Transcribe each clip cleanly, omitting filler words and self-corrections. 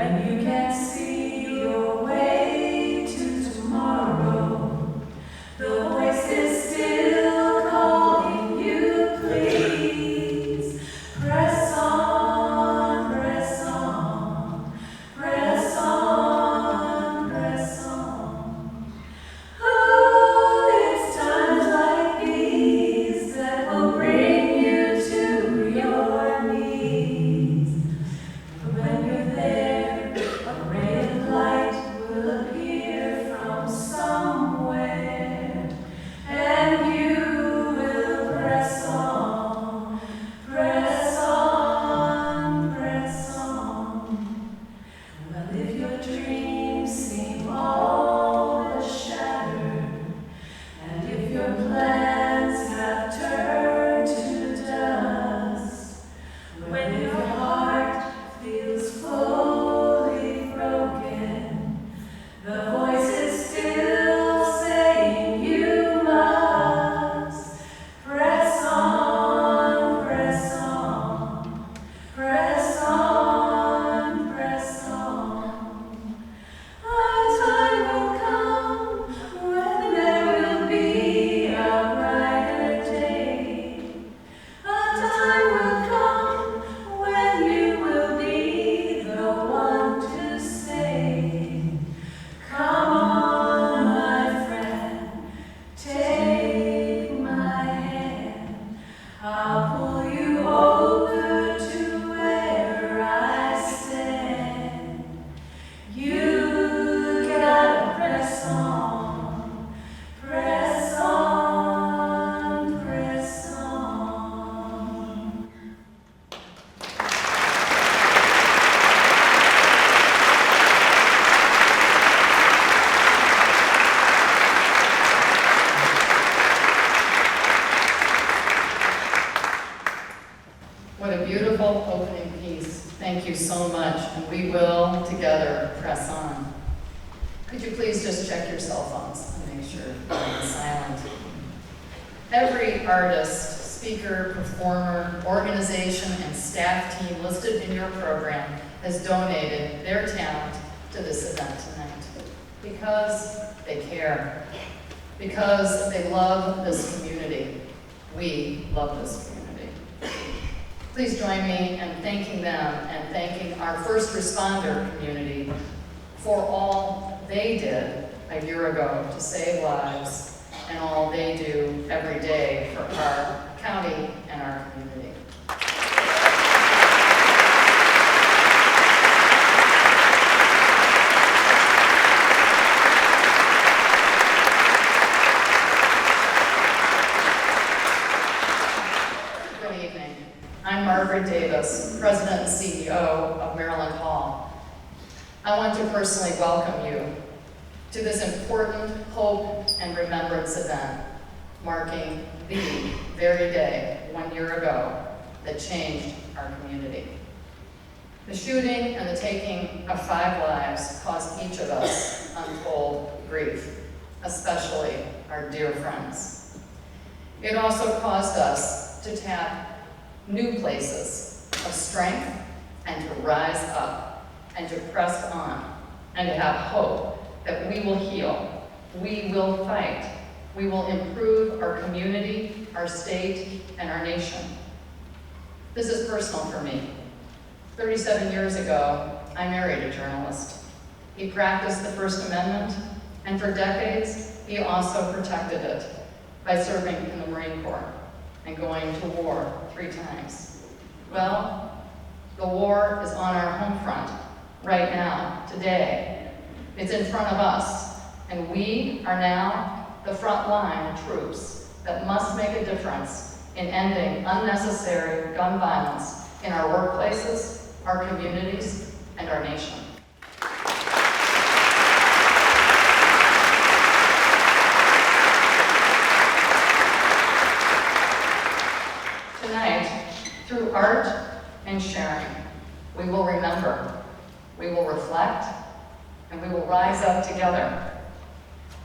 when you can't see your way to tomorrow, the voice is still calling you, please. Press on, press on, press on, press on. Oh, it's times like these that will bring you to your knees. When you're there, a ray of light will appear from somewhere, and you will press on, press on, press on. Well, if your dreams seem all but shattered, and if your plans have turned to dust, when your heart feels fully broken, the voice is still saying you must press on, press on, press on, press on. A time will come when there will be a brighter day. A time will come when you will be the one to say, come on, my friend, take my hand. I'll pull you over to where I stand. You gotta press on, press on, press on. What a beautiful opening piece. Thank you so much. And we will together press on. Could you please just check your cell phones and make sure they're silent? Every artist, speaker, performer, organization, and staff team listed in your program has donated their talent to this event tonight because they care, because they love this community. We love this community. Please join me in thanking them and thanking our first responder community for all they did a year ago to save lives and all they do every day for our county and our community. Good evening. I'm Margaret Davis, President and CEO of Maryland Hall. I want to personally welcome you to this important hope and remembrance event, marking the very day 1 year ago that changed our community. The shooting and the taking of 5 lives caused each of us untold grief, especially our dear friends. It also caused us to tap new places of strength and to rise up and to press on and to have hope that we will heal, we will fight, we will improve our community, our state, and our nation. This is personal for me. 37 years ago, I married a journalist. He practiced the First Amendment, and for decades, he also protected it by serving in the Marine Corps and going to war 3 times. Well, the war is on our home front right now, today. It's in front of us, and we are now the front line troops that must make a difference in ending unnecessary gun violence in our workplaces, our communities, and our nation. Tonight, through art and sharing, we will remember, we will reflect, and we will rise up together.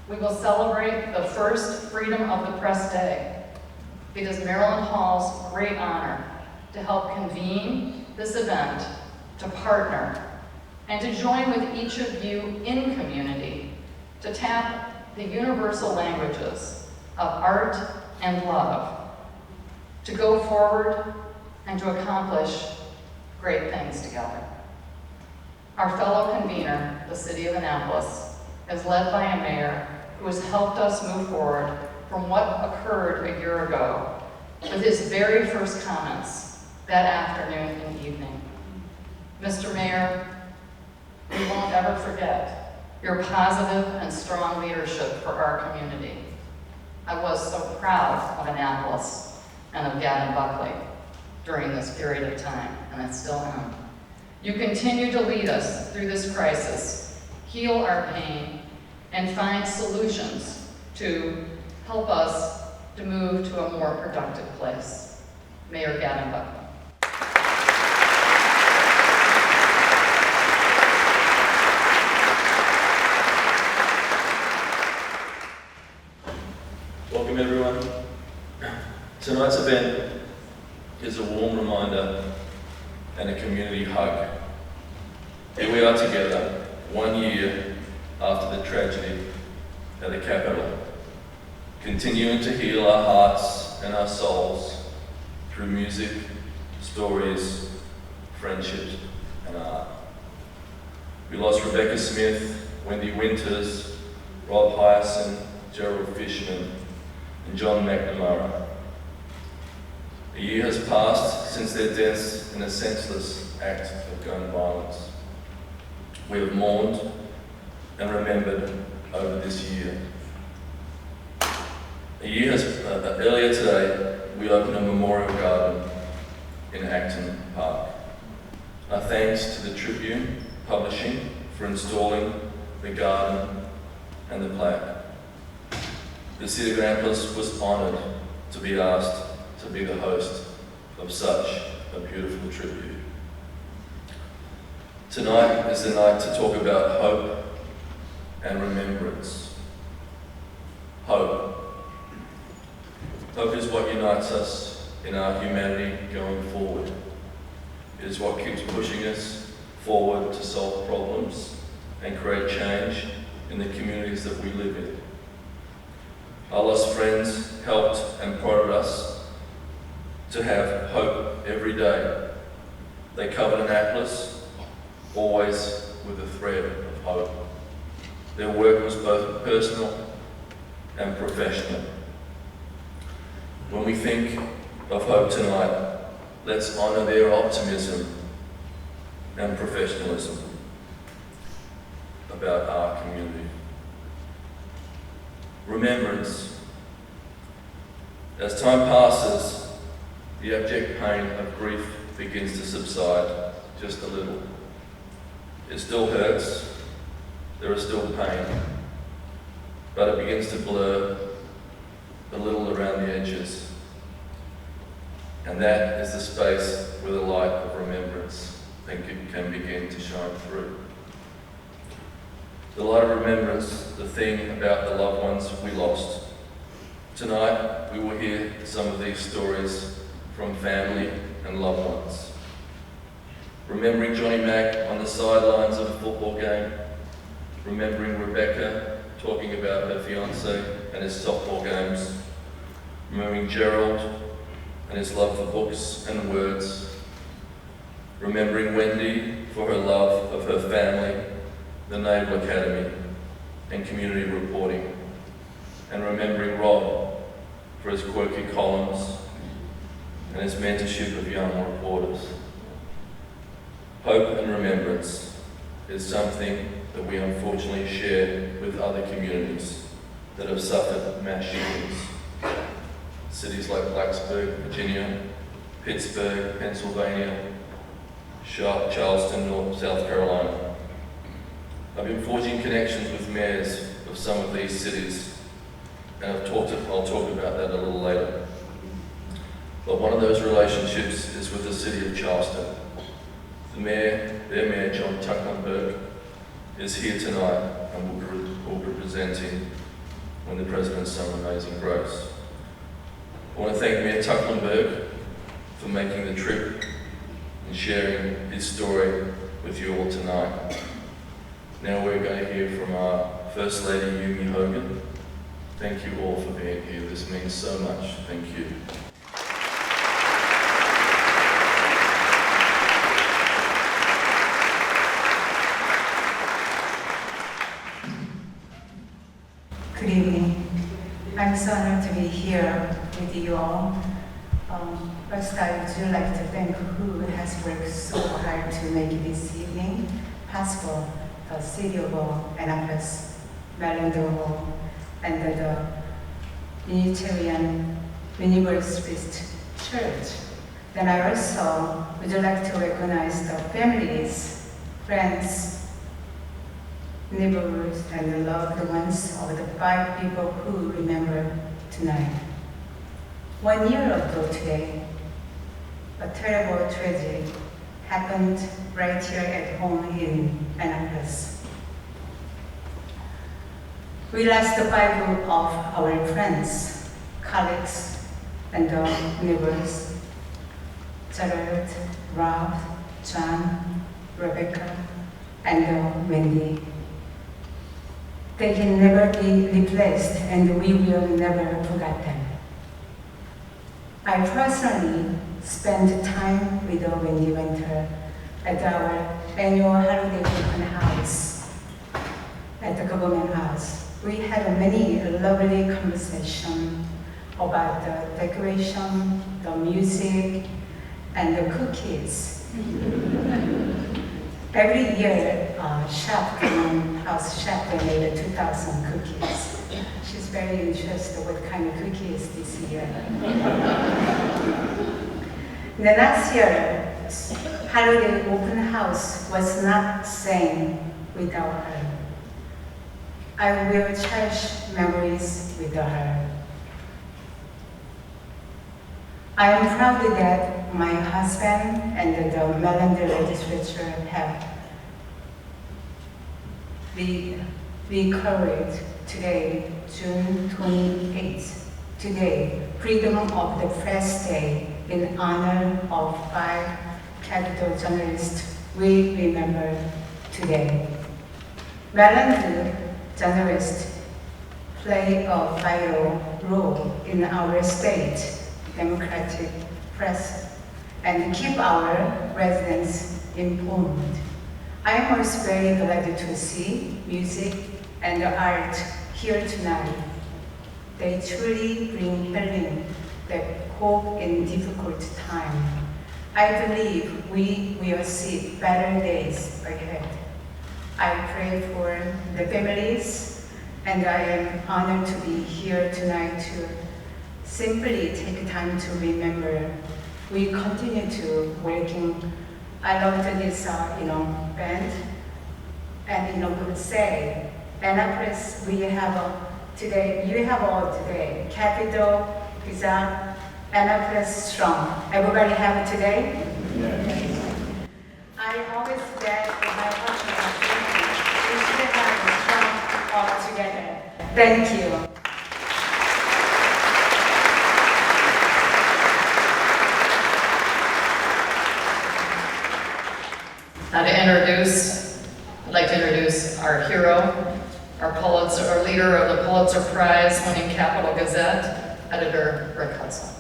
We will celebrate the first Freedom of the Press Day. It is Maryland Hall's great honor to help convene this event, to partner and to join with each of you in community to tap the universal languages of art and love, to go forward and to accomplish great things together. Our fellow convener, the City of Annapolis, is led by a mayor who has helped us move forward from what occurred a year ago with his very first comments that afternoon and evening. Mr. Mayor, we won't ever forget your positive and strong leadership for our community. I was so proud of Annapolis and of Gavin Buckley during this period of time, and I still am. You continue to lead us through this crisis, heal our pain, and find solutions to help us to move to a more productive place. Mayor Gavin Buckley. Welcome everyone. Tonight's event is a warm reminder and a community hug. Here we are together 1 year after the tragedy at the Capitol, continuing to heal our hearts and our souls through music, stories, friendships, and art. We lost Rebecca Smith, Wendy Winters, Rob Hyson, Gerald Fishman, and John McNamara. A year has passed since their deaths in a senseless act of gun violence. We have mourned and remembered over this year. Earlier today, we opened a memorial garden in Acton Park. Our thanks to the Tribune Publishing for installing the garden and the plaque. The City of Annapolis was honoured to be asked to be the host of such a beautiful tribute. Tonight is the night to talk about hope and remembrance. Hope. Hope is what unites us in our humanity going forward. It is what keeps pushing us forward to solve problems and create change in the communities that we live in. Our lost friends helped and prodded us to have hope every day. They covered Annapolis, always with a thread of hope. Their work was both personal and professional. When we think of hope tonight, let's honour their optimism and professionalism about our community. Remembrance. As time passes, the abject pain of grief begins to subside just a little. It still hurts, there is still pain, but it begins to blur a little around the edges. And that is the space where the light of remembrance can begin to shine through. The light of remembrance, the thing about the loved ones we lost. Tonight, we will hear some of these stories from family and loved ones. Remembering Johnny Mack on the sidelines of a football game. Remembering Rebecca talking about her fiancé and his softball games. Remembering Gerald and his love for books and words. Remembering Wendy for her love of her family, the Naval Academy, and community reporting. And remembering Rob for his quirky columns and his mentorship of young reporters. Hope and remembrance is something that we unfortunately share with other communities that have suffered mass shootings. Cities like Blacksburg, Virginia, Pittsburgh, Pennsylvania, Charleston, South Carolina. I've been forging connections with mayors of some of these cities, and I'll talk about that a little later. But one of those relationships is with the city of Charleston. Their mayor, John Tucklenburg, is here tonight and will be presenting when the President sung Amazing Grace. I want to thank Mayor Tucklenburg for making the trip and sharing his story with you all tonight. Now we're going to hear from our First Lady, Yumi Hogan. Thank you all for being here. This means so much. Thank you. Good evening. I'm so honored to be here with you all. First, I would like to thank who has worked so hard to make this evening possible. The City of Annapolis, Maryland, and the Unitarian Universalist Church. Then I also would like to recognize the families, friends, neighbors, and the loved ones of the 5 people who remember tonight. 1 year ago today, a terrible tragedy happened right here at home in Annapolis. We lost 5 of our friends, colleagues, and neighbors: Gerald, Rob, John, Rebecca, and Wendy. They can never be replaced, and we will never forget them. I personally spent time with Wendy Winter at our annual holiday open house at the government house. We had many lovely conversations about the decoration, the music, and the cookies. Every year, house chef made 2,000 cookies. She's very interested what kind of cookies this year. The last year, holiday open house was not the same without her. I will cherish memories with her. I am proud that my husband and the Maryland legislature have recorded today, June 28th, today, Freedom of the Press Day, in honor of 5 capital journalists we remember today. Maryland journalists play a vital role in our state democratic press and keep our residents informed. I am also very glad to see music and art here tonight. They truly bring healing, that hope in difficult time. I believe we will see better days ahead. I pray for the families, and I am honored to be here tonight to simply take time to remember. We continue to working. I loved this, band, and could say, Annapolis, we have today. You have all today. Capital, Gazette, Annapolis strong. Everybody have it today. Yeah. I always get my partner. We should have strong all together. Thank you. Now I'd like to introduce our hero, our leader of the Pulitzer Prize winning Capital Gazette, editor Rick Hudson.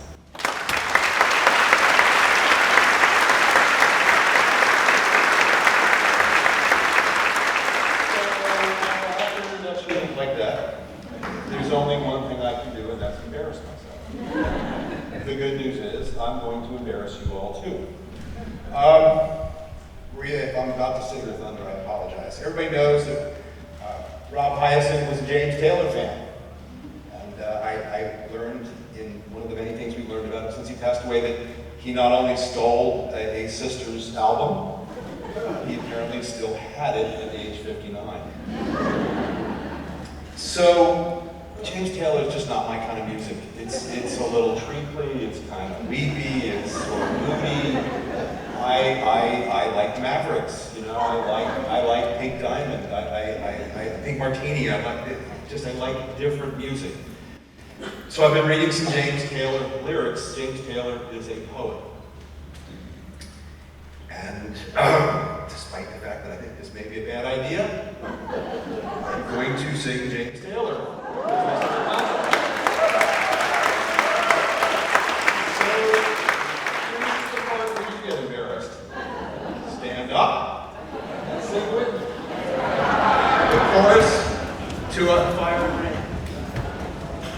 Like that. There's only one thing I can do, and that's embarrass myself. The good news is I'm going to embarrass you all too. Maria, if I'm about to steal your thunder, I apologize. Everybody knows that Rob Hyacinth was a James Taylor fan. And I learned in one of the many things we learned about him since he passed away that he not only stole a sister's album, he apparently still had it at age 59. So, James Taylor is just not my kind of music. It's a little treacly, it's kind of weepy, it's sort of moody. I like Mavericks, I like Pink Diamond, I Pink Martini, I like different music. So I've been reading some James Taylor lyrics. James Taylor is a poet. And despite despite the fact that I think this may be a bad idea, I'm going to sing James Taylor. So, here's the part where you get embarrassed. Stand up and sing with me. The chorus, "To a Fire and Rain."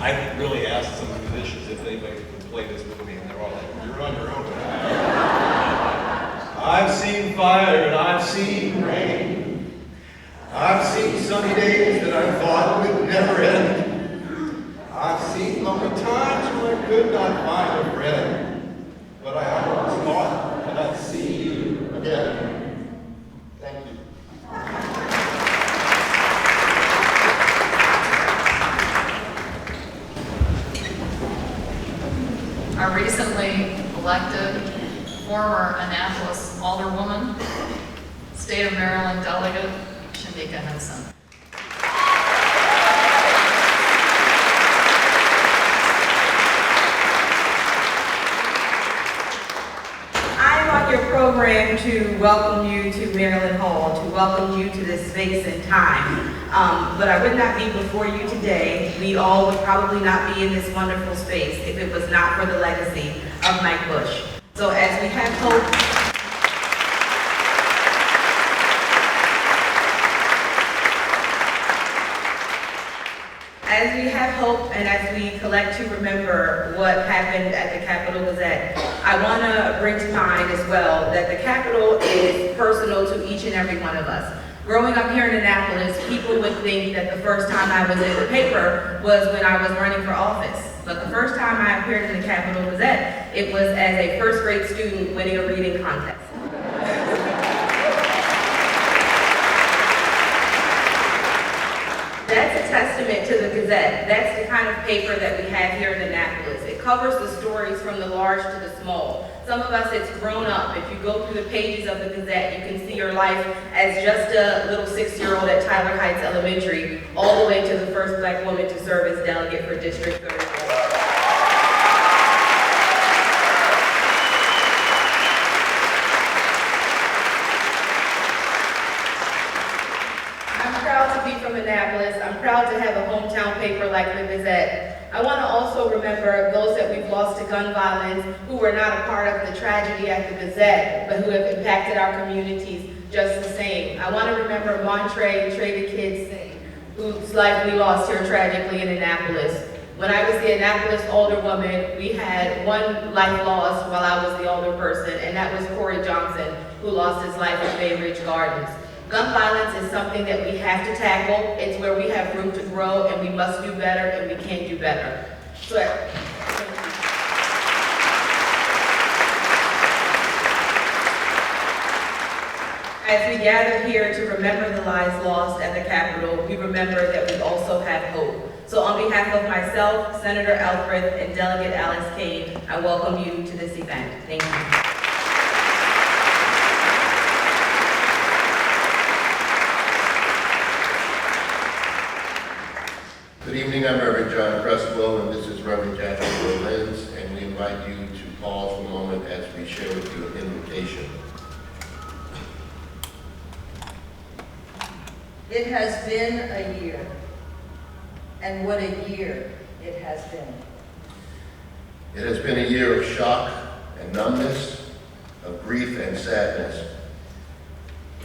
I really asked some musicians if anybody could play this with me, and they're all like, "You're on your own." I've seen fire and I've seen rain. I've seen sunny days that I thought would never end. I've seen lonely times when I could not find a friend. But I always thought that I'd see you again. Thank you. Our recently elected former Annapolis Alderwoman, State of Maryland Delegate, Shanika Henson. I'm on your program to welcome you to Maryland Hall, to welcome you to this space and time. But I would not be before you today. We all would probably not be in this wonderful space if it was not for the legacy of Mike Bush. So as we have hope, and as we collect to remember what happened at the Capitol Gazette, I want to bring to mind as well that the Capitol is personal to each and every one of us. Growing up here in Annapolis, people would think that the first time I was in the paper was when I was running for office. But the first time I appeared in the Capitol Gazette, it was as a first grade student winning a reading contest. That's a testament to the Gazette. That's the kind of paper that we have here in Annapolis. It covers the stories from the large to the small. Some of us, it's grown up. If you go through the pages of the Gazette, you can see your life as just a little 6-year-old at Tyler Heights Elementary, all the way to the first Black woman to serve as delegate for District 34. From Annapolis. I'm proud to have a hometown paper like the Gazette. I want to also remember those that we've lost to gun violence who were not a part of the tragedy at the Gazette, but who have impacted our communities just the same. I want to remember Montre Trey the Kid Singh, whose life we lost here tragically in Annapolis. When I was the Annapolis Alderwoman, we had one life lost while I was the alderperson, and that was Corey Johnson, who lost his life at Bay Ridge Gardens. Gun violence is something that we have to tackle. It's where we have room to grow, and we must do better, and we can do better. So, as we gather here to remember the lives lost at the Capitol, we remember that we also have hope. So on behalf of myself, Senator Alfred, and Delegate Alex Kane, I welcome you to this event. Thank you. Good evening, I'm Reverend John Cresswell, and this is Reverend Jacqueline Berlins, and we invite you to pause for a moment as we share with you an invitation. It has been a year, and what a year it has been. It has been a year of shock and numbness, of grief and sadness.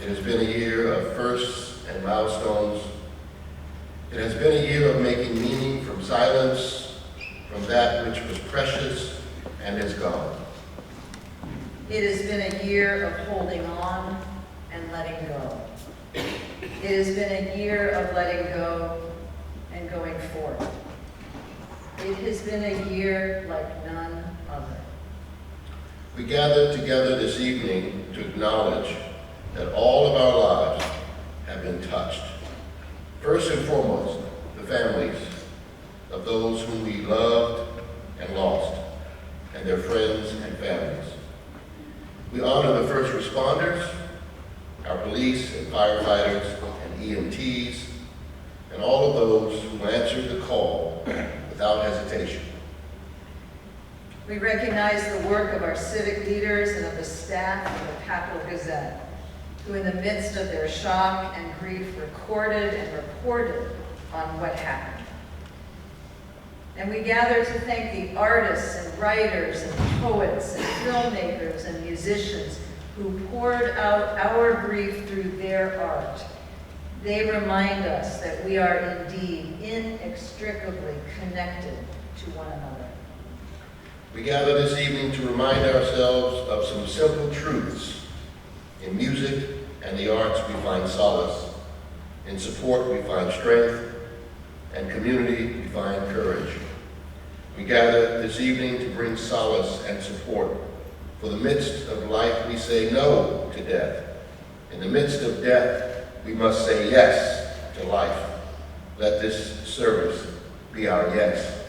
It has been a year of firsts and milestones. It has been a year of making meaning from silence, from that which was precious and is gone. It has been a year of holding on and letting go. It has been a year of letting go and going forward. It has been a year like none other. We gather together this evening to acknowledge that all of our lives have been touched. First and foremost, the families of those whom we loved and lost, and their friends and families. We honor the first responders, our police and firefighters and EMTs, and all of those who answered the call without hesitation. We recognize the work of our civic leaders and of the staff of the Capitol Gazette. who in the midst of their shock and grief recorded and reported on what happened. And we gather to thank the artists and writers and poets and filmmakers and musicians who poured out our grief through their art. They remind us that we are indeed inextricably connected to one another. We gather this evening to remind ourselves of some simple truths. In music and the arts we find solace. In support we find strength. And community we find courage. We gather this evening to bring solace and support. For the midst of life we say no to death. In the midst of death we must say yes to life. Let this service be our yes.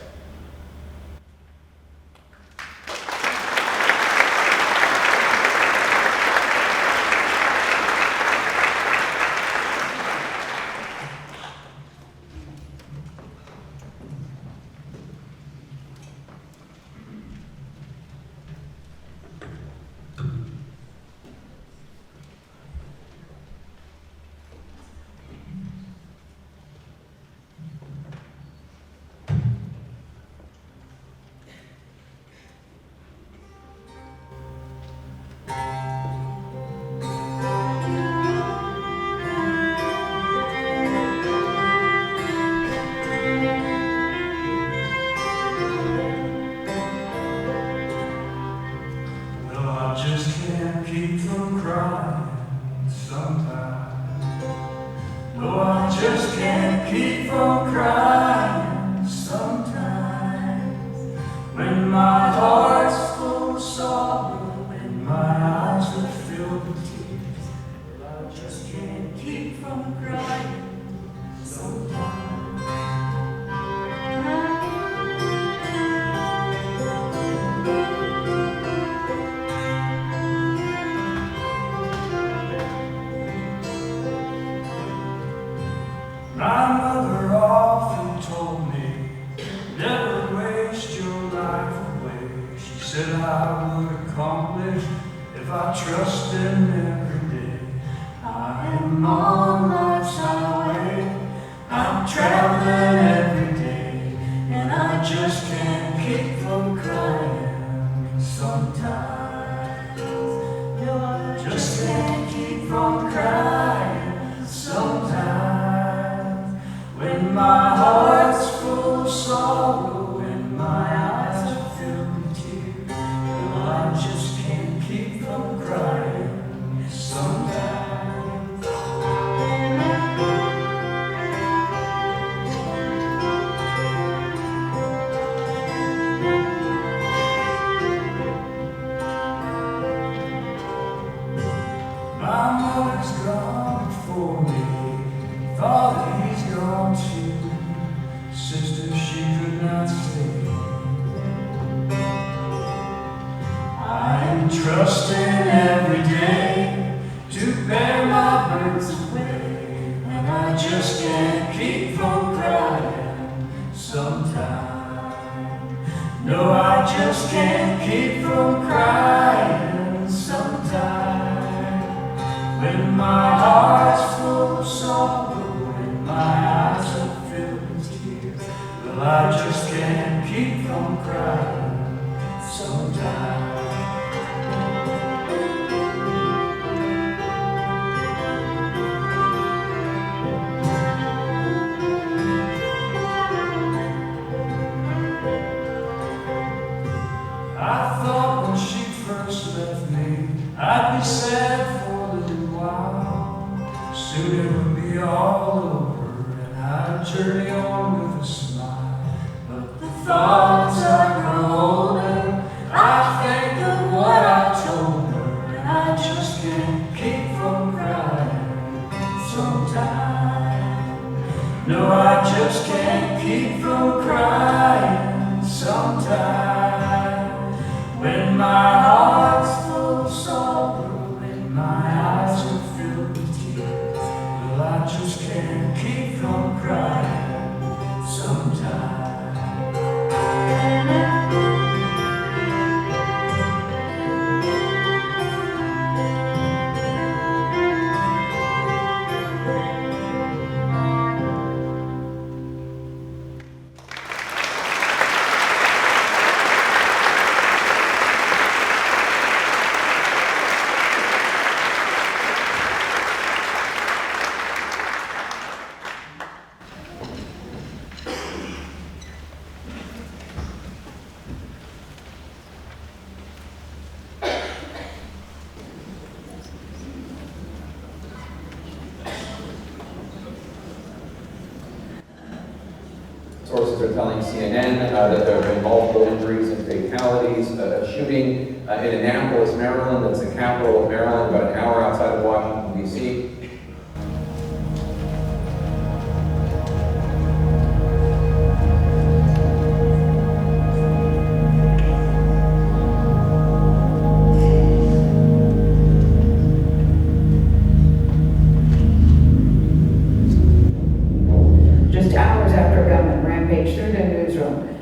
Sources are telling CNN that there have been multiple injuries and fatalities. A shooting in Annapolis, Maryland, that's the capital of Maryland, about an hour outside of Washington, D.C.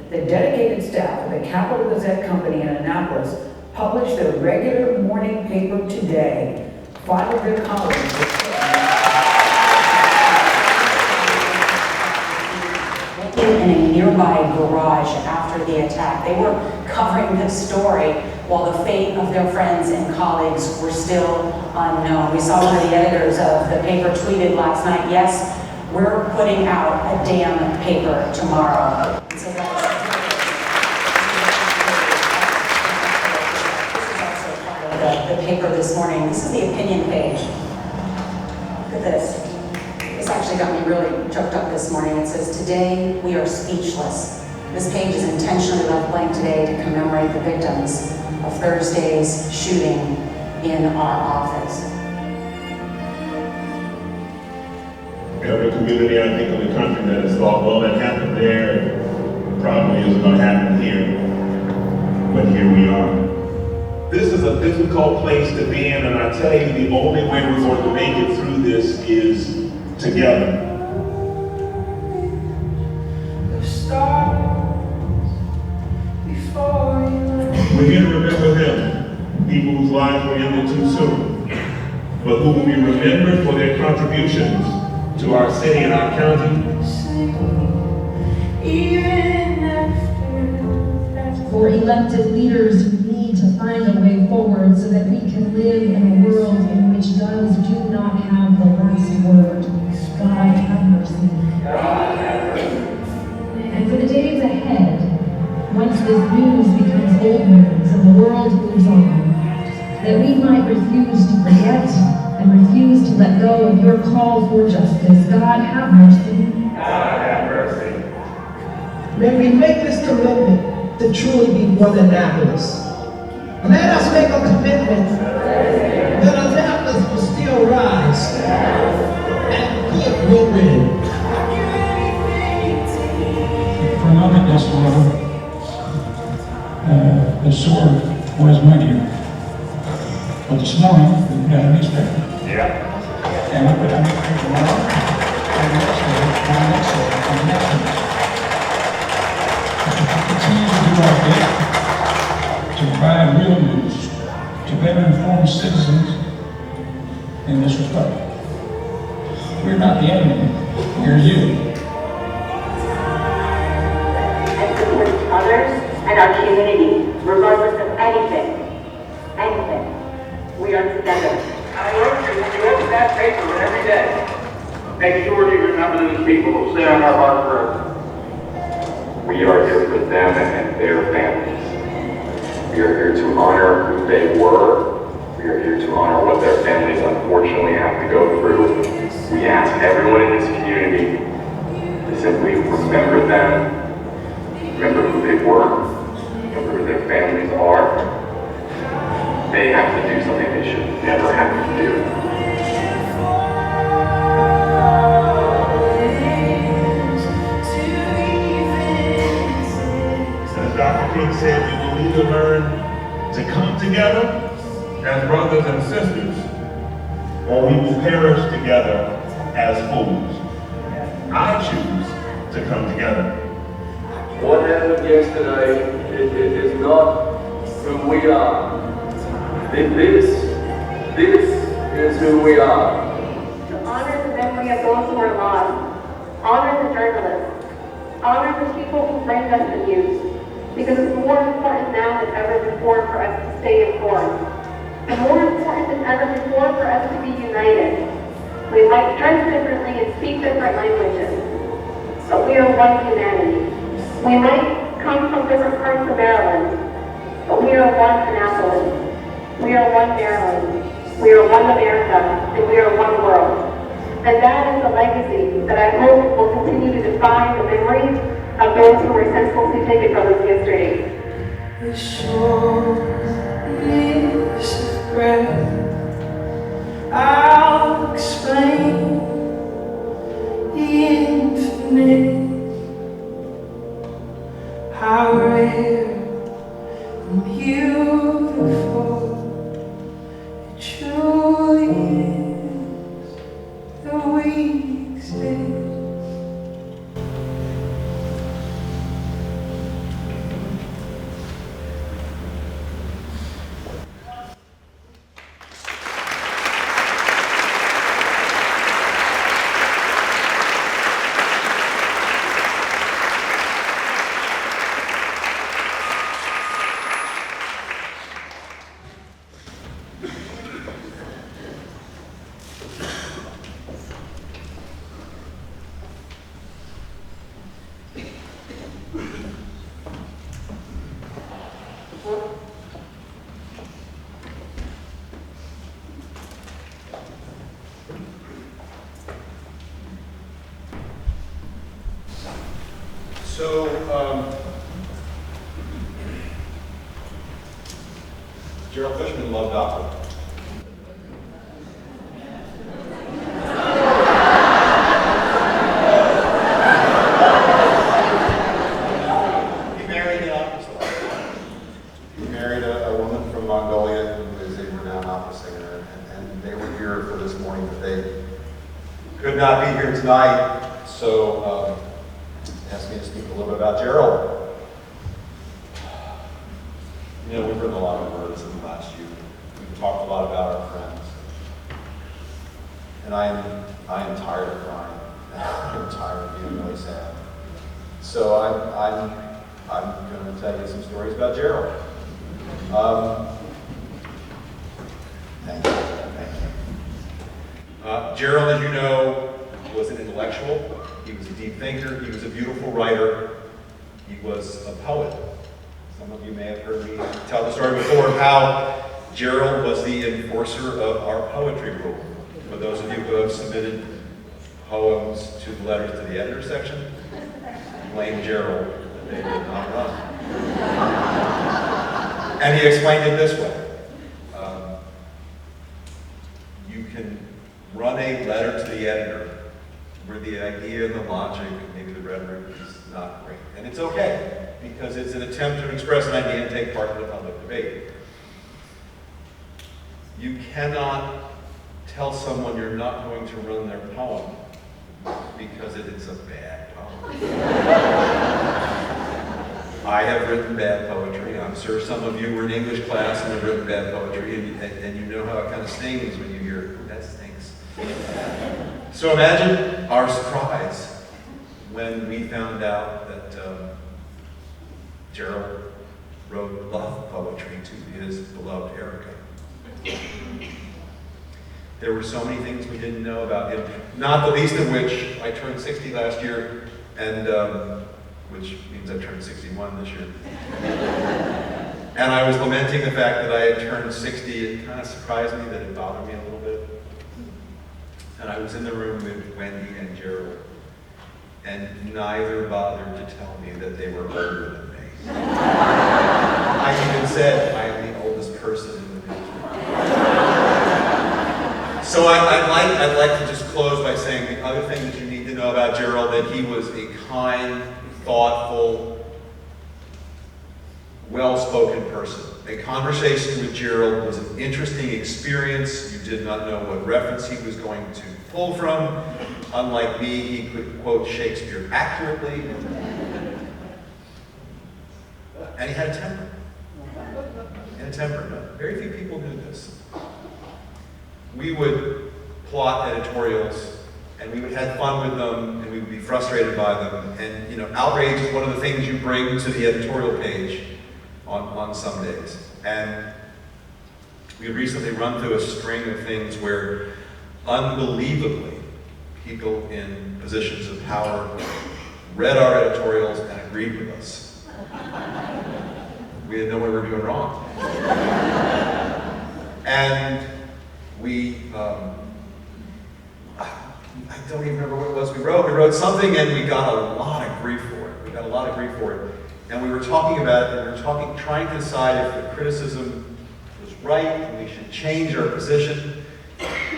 The dedicated staff of the Capital Gazette Company in Annapolis published their regular morning paper today. 5 of their colleagues in a nearby garage after the attack. They were covering this story while the fate of their friends and colleagues were still unknown. We saw one of the editors of the paper tweeted last night, "Yes, we're putting out a damn paper tomorrow." And so that was the paper this morning. This is the opinion page. Look at this. This actually got me really choked up this morning. It says, "Today we are speechless." This page is intentionally left blank today to commemorate the victims of Thursday's shooting in our office. We have a community, I think, in the country that has thought, well, that happened there, probably isn't going to happen here. But here we are. This is a difficult place to be in, and I tell you, the only way we're going to make it through this is together. We're here to remember them, people whose lives were ended too soon, but who will be remembered for their contributions to our city and our county. For elected leaders who need to find a way forward so that we can live in a world in which guns do not have the last word. God have mercy. And for the days ahead, once this news becomes old news and the world moves on, that we might refuse to forget and refuse to let go of your call for justice. God have mercy. God have mercy. May we make this commitment to truly be one Annapolis. Let us make a commitment that Annapolis will still rise and good will win. For a moment, just a little, the sword was mightier. But this morning, we got a newspaper. Yeah. And we put a newspaper tomorrow, and the next day, and the next day, and the next day. Continue to do our bit to provide real news to better informed citizens in this republic. We're not the enemy, we're you. And support others and our community, regardless of anything. We are together. I urge you, when you open that paper every day, make sure you remember these people who sit on our heart forever. We are here for them and their families. We are here to honor who they were. We are here to honor what their families unfortunately have to go through. We ask everyone in this community to simply remember them, remember who they were, remember who their families are. They have to do something they should never have to do. As Dr. King said, we will either learn to come together as brothers and sisters, or we will perish together as fools. I choose to come together. What happened yesterday is not who we are. This is who we are. To honor the memory of those who are lost, honor the journalists, honor the people who bring us the news, because it's more important now than ever before for us to stay informed, and more important than ever before for us to be united. We might dress differently and speak different languages, but we are one humanity. We might come from different parts of Maryland, but we are one Annapolis. We are one Maryland. We are one America, and we are one world. And that is the legacy that I hope will continue to define the memory of those who were senselessly taken from us yesterday. The shortness of breath, I'll explain the infinite, how rare and beautiful it truly is that we exist. So, Gerald Fishman loved opera. He married an opera star. He married a woman from Mongolia who is a renowned opera singer, and they were here for this morning, but they could not be here tonight, so asked me to speak a little bit about Gerald. You know, we've written a lot of words in the last year. We've talked a lot about our friends. And I am tired of crying. I'm tired of being really sad. So I'm going to tell you some stories about Gerald. Thank you. Gerald, as you know, was an intellectual. He was a deep thinker. He was a beautiful writer. He was a poet. Some of you may have heard me tell the story before of how Gerald was the enforcer of our poetry rule. For those of you who have submitted poems to the letters to the editor section, blame Gerald that they did not run. And he explained it this way. You can run a letter to the editor where the idea and the logic and maybe the rhetoric is not great. And it's okay, because it's an attempt to express an idea and take part in the public debate. You cannot tell someone you're not going to run their poem because it is a bad poem. I have written bad poetry. I'm sure some of you were in English class and have written bad poetry, and you know how it kind of stings when you hear, that stinks. So imagine our surprise when we found out that Gerald wrote love poetry to his beloved Erica. There were so many things we didn't know about him, not the least of which I turned 60 last year, and which means I turned 61 this year. And I was lamenting the fact that I had turned 60. It kind of surprised me that it bothered me a little bit. And I was in the room with Wendy and Gerald, and neither bothered to tell me that they were older than me. I even said, I am the oldest person in the picture. So I'd like to just close by saying the other thing that you need to know about Gerald, that he was a kind, thoughtful, well-spoken person. A conversation with Gerald was an interesting experience. You did not know what reference he was going to pull from. Unlike me, he could quote Shakespeare accurately. And he had a temper. Very few people knew this. We would plot editorials, and we would have fun with them, and we would be frustrated by them. And you know, outrage is one of the things you bring to the editorial page on some days. And we recently run through a string of things where, unbelievably, people in positions of power read our editorials and agreed with us. We didn't know what we were doing wrong. And we, I don't even remember what it was we wrote. We wrote something and we got a lot of grief for it. We got got a lot of grief for it. And we were talking about it, and we were trying to decide if the criticism was right, and we should change our position.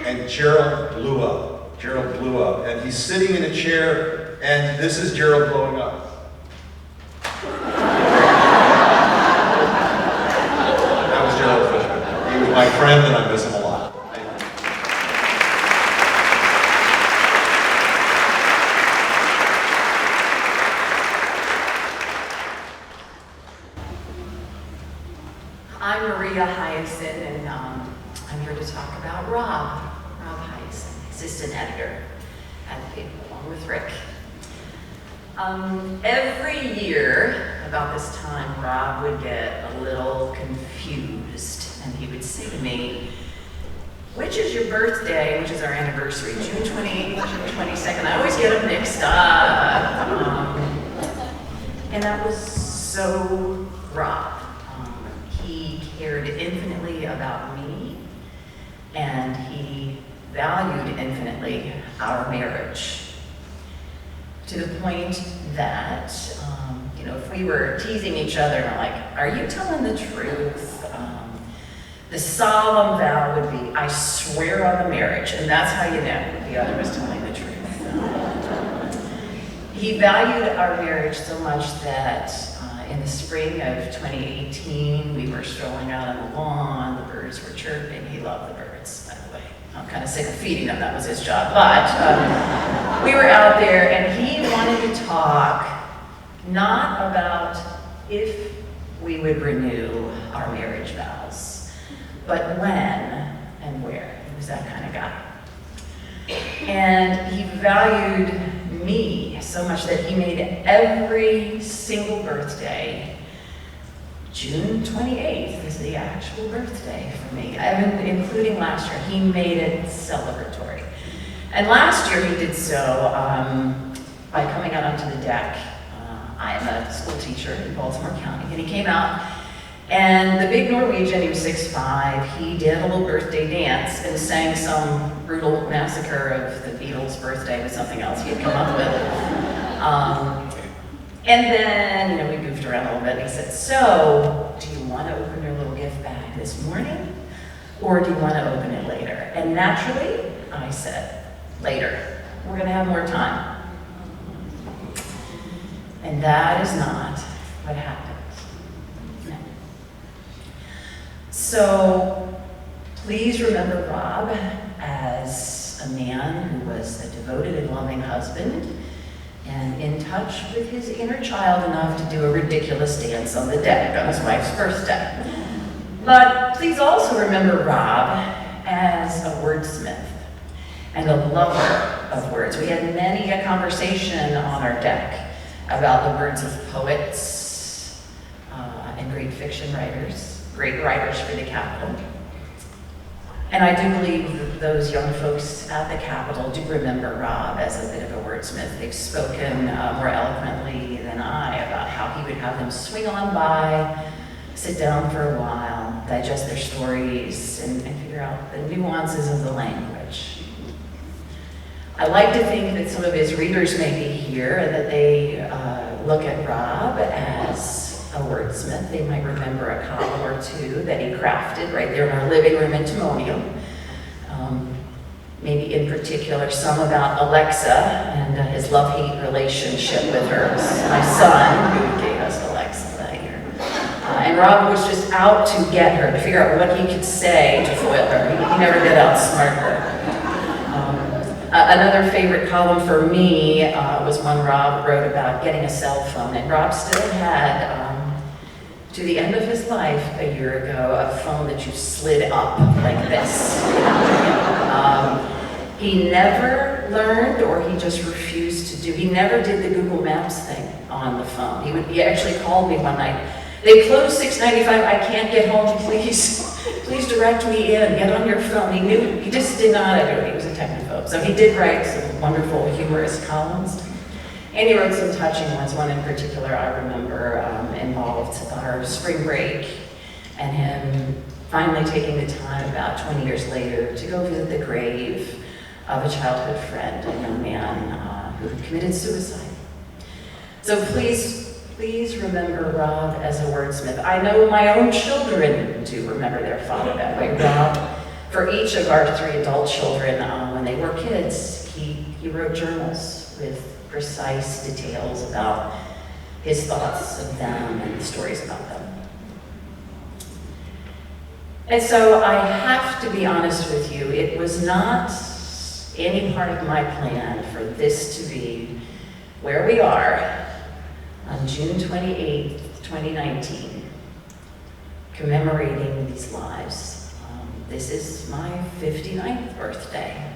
And Gerald blew up. Gerald blew up. And he's sitting in a chair, and this is Gerald blowing up. That was Gerald Fishman. He was my friend, and I miss him a lot. I'm Maria Hyacinth, and I'm here to talk about Rob Hyacinth, assistant editor at the paper, along with Rick. Every year, about this time, Rob would get a little confused, and he would say to me, "Which is your birthday?" Which is our anniversary, June 28th, June 22nd. I always get them mixed up. And that was so Rob. He cared infinitely about me, and he valued infinitely our marriage. To the point that, if we were teasing each other, and I'm like, "Are you telling the truth?" The solemn vow would be, "I swear on the marriage," and that's how you know the other was telling the truth. He valued our marriage so much that in the spring of 2018, we were strolling out on the lawn, the birds were chirping. He loved the birds, by the way. I'm kind of sick of feeding them, that was his job. But we were out there, and he wanted to talk not about if we would renew our marriage vows, but when and where. He was that kind of guy. And he valued me so much that he made every single birthday, June 28th is the actual birthday for me, including last year. He made it celebratory. And last year he did so by coming out onto the deck. I am a school teacher in Baltimore County, and he came out, and the big Norwegian, he was 6'5", he did a little birthday dance and sang some brutal massacre of the Beatles' birthday with something else he had come up with. And then, we goofed around a little bit, and he said, "So, do you want to open your little gift bag this morning, or do you want to open it later?" And naturally, I said, "Later. We're going to have more time." And that is not what happened. No. So, please remember Rob as a man who was a devoted and loving husband, and in touch with his inner child enough to do a ridiculous dance on the deck on his wife's birthday. But please also remember Rob as a wordsmith and a lover of words. We had many a conversation on our deck about the words of poets and great fiction writers, great writers for the Capitol. And I do believe that those young folks at the Capitol do remember Rob as a bit of a wordsmith. They've spoken more eloquently than I about how he would have them swing on by, sit down for a while, digest their stories, and figure out the nuances of the language. I like to think that some of his readers may be here and that they look at Rob as a wordsmith. They might remember a column or two that he crafted right there in our living room in Timonium. Maybe in particular some about Alexa and his love-hate relationship with her. My son, who gave us Alexa that year. And Rob was just out to get her, to figure out what he could say to foil her. He never did outsmart her. Another favorite column for me was one Rob wrote about getting a cell phone. And Rob still had, to the end of his life a year ago, a phone that you slid up like this. He never learned, or he just refused to do, he never did the Google Maps thing on the phone. He actually called me one night. "They closed 6:95, I can't get home, please. Please direct me in, get on your phone." He just did not do it, he was a technophobe. So he did write some wonderful, humorous columns. And he wrote some touching ones. One in particular I remember involved our spring break, and him finally taking the time about 20 years later to go visit the grave of a childhood friend, a young man who had committed suicide. So please remember Rob as a wordsmith. I know my own children do remember their father that way. Rob, for each of our 3 adult children, when they were kids, he wrote journals with precise details about his thoughts of them and the stories about them. And so I have to be honest with you, it was not any part of my plan for this to be where we are on June 28th, 2019, commemorating these lives. This is my 59th birthday.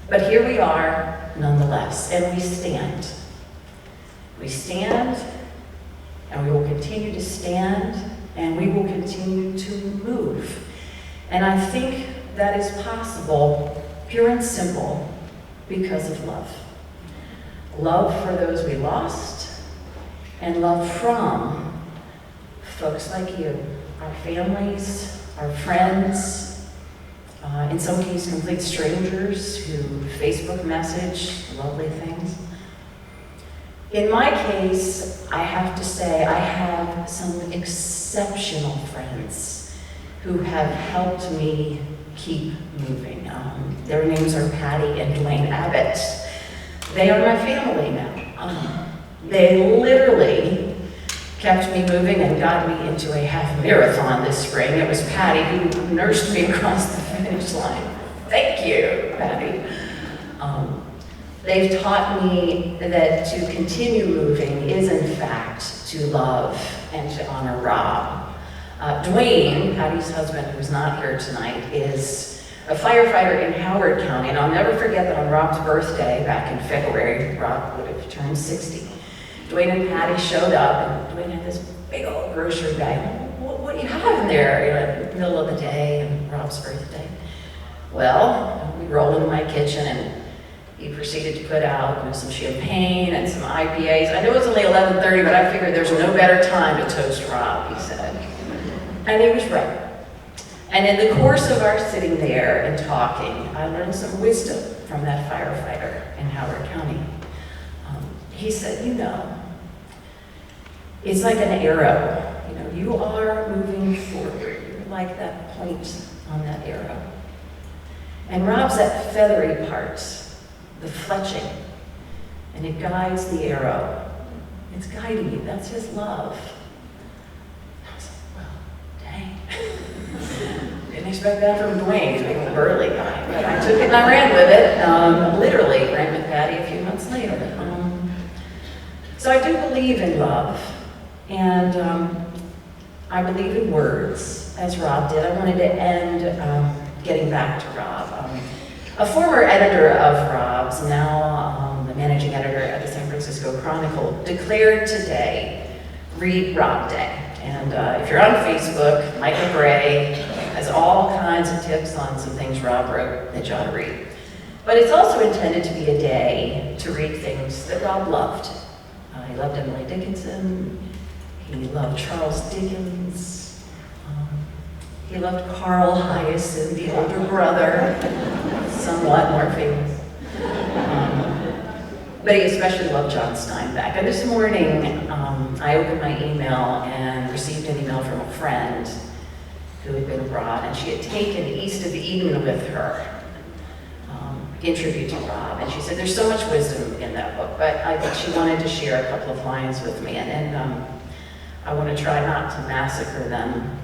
But here we are nonetheless, and we stand. We stand, and we will continue to stand, and we will continue to move. And I think that is possible, pure and simple, because of love. Love for those we lost, and love from folks like you, our families, our friends, in some cases complete strangers who Facebook message lovely things. In my case, I have to say I have some exceptional friends who have helped me keep moving. Their names are Patty and Dwayne Abbott. They are my family now. They literally kept me moving and got me into a half marathon this spring. It was Patty who nursed me across the finish line. Thank you, Patty. They've taught me that to continue moving is in fact to love and to honor Rob. Dwayne, Patty's husband, who's not here tonight, is a firefighter in Howard County, and I'll never forget that on Rob's birthday back in February, Rob would have turned 60. Dwayne and Patty showed up, and Dwayne had this big old grocery bag. What do you have in there? In the middle of the day and Rob's birthday. Well, we rolled into my kitchen, and he proceeded to put out some champagne and some IPAs. I know it's only 11:30, but I figured there's no better time to toast Rob, he said. And he was right. And in the course of our sitting there and talking, I learned some wisdom from that firefighter in Howard County. He said, it's like an arrow. You are moving forward. You're like that point on that arrow. And Rob's that feathery part, the fletching, and it guides the arrow. It's guiding you. That's his love. I was like, well, dang. Didn't expect that from Dwayne. He's a big burly guy. But I took it and I ran with it. Literally ran with Patty a few months later. So I do believe in love, and I believe in words, as Rob did. I wanted to end getting back to Rob. A former editor of Rob's, now the managing editor at the San Francisco Chronicle, declared today, Read Rob Day. And if you're on Facebook, Michael Gray has all kinds of tips on some things Rob wrote that you ought to read. But it's also intended to be a day to read things that Rob loved. He loved Emily Dickinson. He loved Charles Dickens. He loved Carl Hyacin, the older brother, somewhat more famous. But he especially loved John Steinbeck. And this morning, I opened my email and received an email from a friend who had been abroad, and she had taken East of Eden with her. Interview to Rob, and she said there's so much wisdom in that book, but I think she wanted to share a couple of lines with me, and I want to try not to massacre them,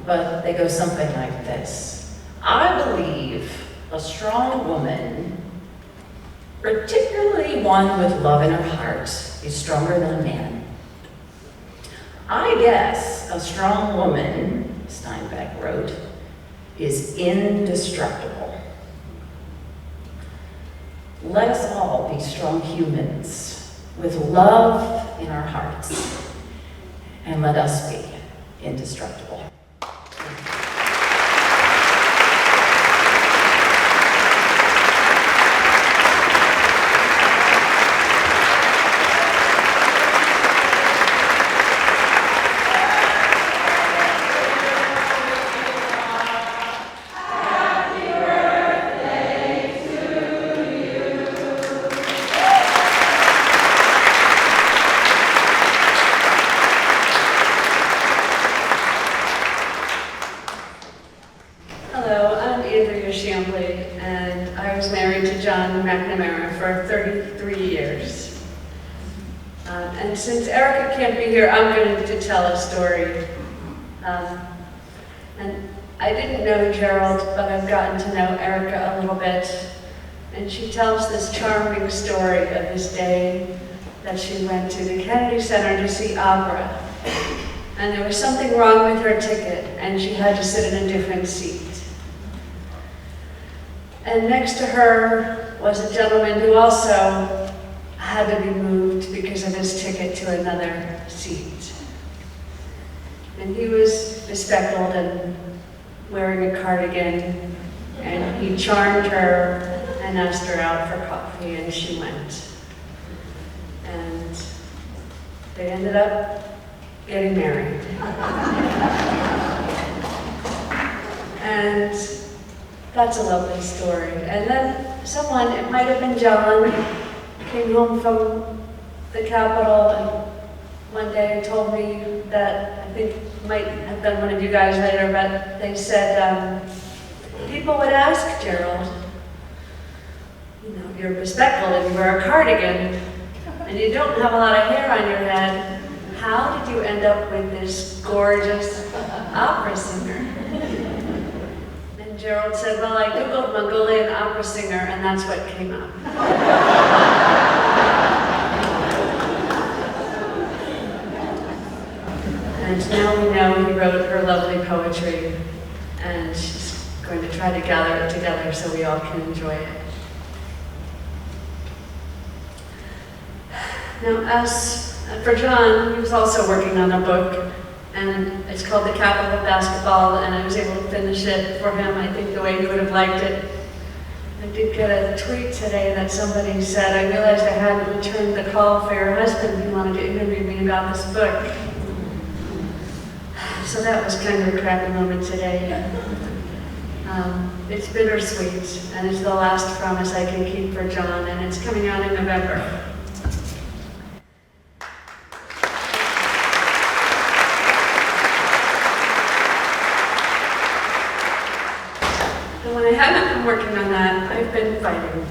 but they go something like this. I believe a strong woman, particularly one with love in her heart, is stronger than a man. I guess a strong woman, Steinbeck wrote, is indestructible. Let us all be strong humans with love in our hearts, and let us be indestructible. married to John McNamara for 33 years. And since Erica can't be here, I'm going to tell a story. And I didn't know Gerald, but I've gotten to know Erica a little bit. And she tells this charming story of this day that she went to the Kennedy Center to see opera. And there was something wrong with her ticket, and she had to sit in a different seat. And next to her was a gentleman who also had to be moved because of his ticket to another seat. And he was bespectacled and wearing a cardigan, and he charmed her and asked her out for coffee, and she went. And they ended up getting married. And that's a lovely story. And then someone, it might have been John, came home from the Capitol and one day told me that, I think might have been one of you guys later, but they said, people would ask Gerald, you know, you're bespectacled and you wear a cardigan and you don't have a lot of hair on your head. How did you end up with this gorgeous opera singer? And Gerald said, well, I Googled Mongolian opera singer and that's what came up. And now we know he wrote her lovely poetry, and she's going to try to gather it together so we all can enjoy it. Now, as for John, he was also working on a book, and it's called The Capital of Basketball, and I was able to finish it for him, I think, the way he would have liked it. I did get a tweet today that somebody said, I realized I hadn't returned the call for your husband who wanted to interview me about this book. So that was kind of a crappy moment today. It's bittersweet, and it's the last promise I can keep for John, and it's coming out in November. And when I haven't been working on that, I've been fighting.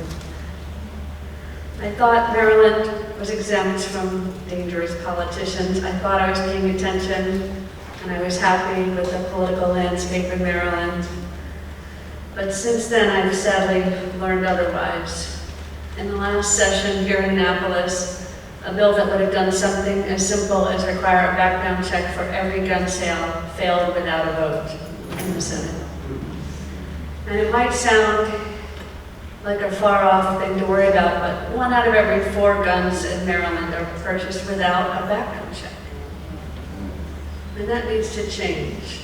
I thought Maryland was exempt from dangerous politicians. I thought I was paying attention, and I was happy with the political landscape in Maryland. But since then, I've sadly learned otherwise. In the last session here in Annapolis, a bill that would have done something as simple as require a background check for every gun sale failed without a vote in the Senate. And it might sound like a far-off thing to worry about, but 1 out of every 4 guns in Maryland are purchased without a background check. And that needs to change.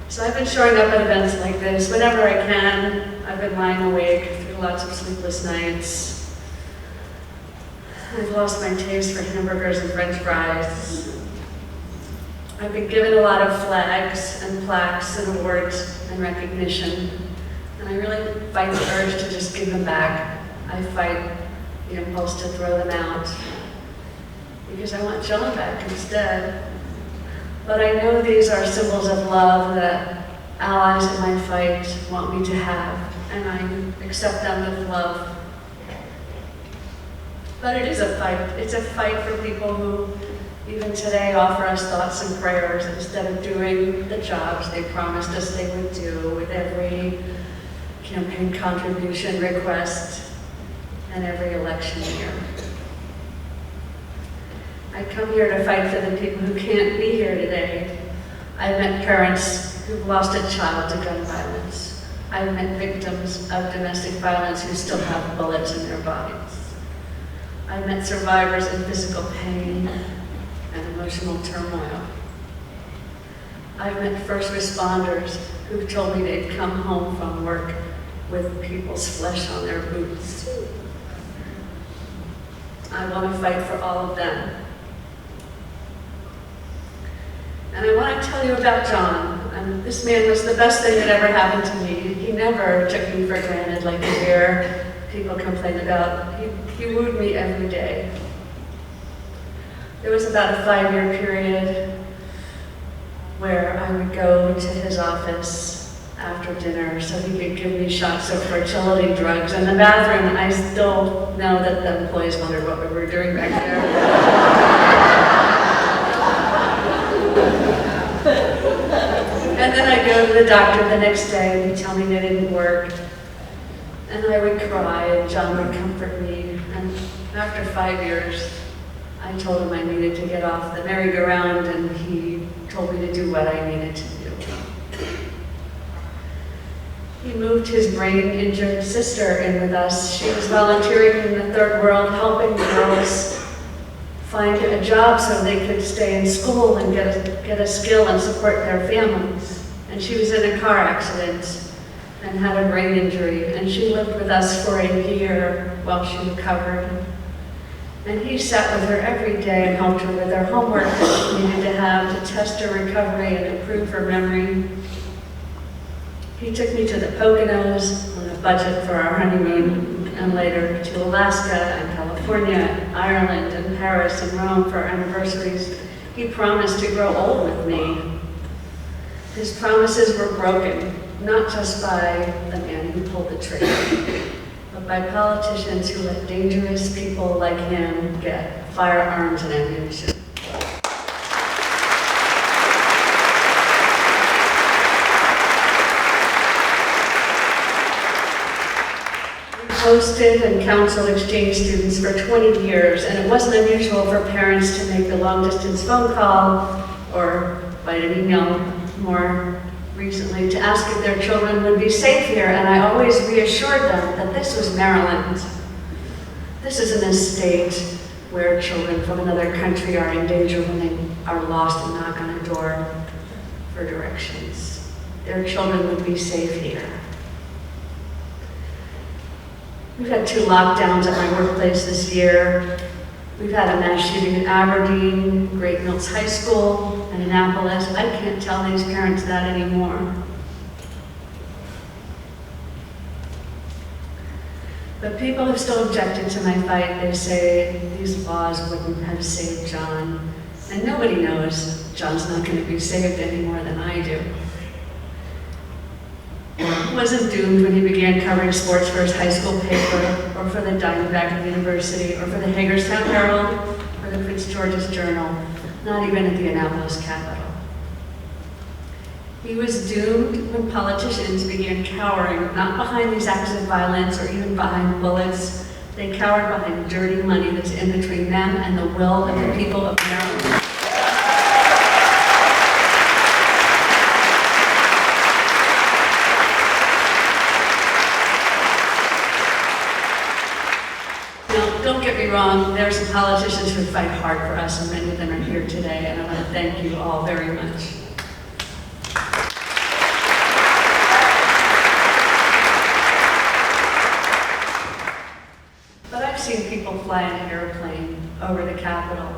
So I've been showing up at events like this whenever I can. I've been lying awake through lots of sleepless nights. I've lost my taste for hamburgers and French fries. I've been given a lot of flags and plaques and awards and recognition. And I really fight the urge to just give them back. I fight the impulse to throw them out because I want John back instead. But I know these are symbols of love that allies in my fight want me to have, and I accept them with love. But it is a fight. It's a fight for people who even today offer us thoughts and prayers instead of doing the jobs they promised us they would do with every campaign contribution request and every election year. I come here to fight for the people who can't be here today. I've met parents who've lost a child to gun violence. I've met victims of domestic violence who still have bullets in their bodies. I've met survivors in physical pain and emotional turmoil. I've met first responders who've told me they'd come home from work with people's flesh on their boots. I want to fight for all of them. And I want to tell you about John. And this man was the best thing that ever happened to me. He never took me for granted like you hear people complain about. He wooed me every day. There was about a 5-year period where I would go to his office after dinner so he could give me shots of fertility drugs. In the bathroom, I still know that the employees wondered what we were doing back there. And then I'd go to the doctor the next day and he'd tell me they didn't work. And I would cry and John would comfort me. And after 5 years, I told him I needed to get off the merry-go-round and he told me to do what I needed to do. He moved his brain-injured sister in with us. She was volunteering in the third world, helping girls find a job so they could stay in school and get a skill and support their families. And she was in a car accident and had a brain injury, and she lived with us for a year while she recovered. And he sat with her every day and helped her with her homework that she needed to have to test her recovery and improve her memory. He took me to the Poconos on a budget for our honeymoon, and later to Alaska and California, Ireland and Paris and Rome for our anniversaries. He promised to grow old with me. His promises were broken, not just by the man who pulled the trigger, but by politicians who let dangerous people like him get firearms and ammunition. Hosted and counseled exchange students for 20 years, and it wasn't unusual for parents to make the long-distance phone call or write an email more recently to ask if their children would be safe here, and I always reassured them that this was Maryland. This isn't a state where children from another country are in danger when they are lost and knock on a door for directions. Their children would be safe here. We've had 2 lockdowns at my workplace this year. We've had a mass shooting at Aberdeen, Great Mills High School, and Annapolis. I can't tell these parents that anymore. But people have still objected to my fight. They say these laws wouldn't have saved John. And nobody knows John's not going to be saved any more than I do. He wasn't doomed when he began covering sports for his high school paper, or for the Diamondback University, or for the Hagerstown Herald, or the Prince George's Journal, not even at the Annapolis Capitol. He was doomed when politicians began cowering, not behind these acts of violence or even behind bullets. They cowered behind dirty money that's in between them and the will of the people of Maryland. Don't get me wrong, there are some politicians who fight hard for us, and many of them are here today, and I want to thank you all very much. But I've seen people fly in an airplane over the Capitol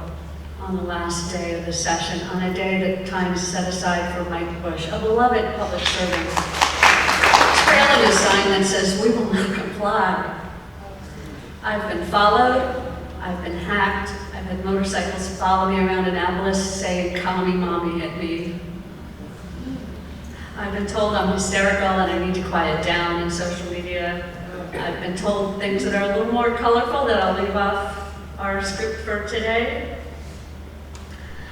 on the last day of the session, on a day that time is set aside for Mike Bush, a beloved public servant, trailing a sign that says, "We will not comply." I've been followed, I've been hacked, I've had motorcycles follow me around Annapolis saying, "Call me mommy" at me. I've been told I'm hysterical and I need to quiet down in social media. I've been told things that are a little more colorful that I'll leave off our script for today.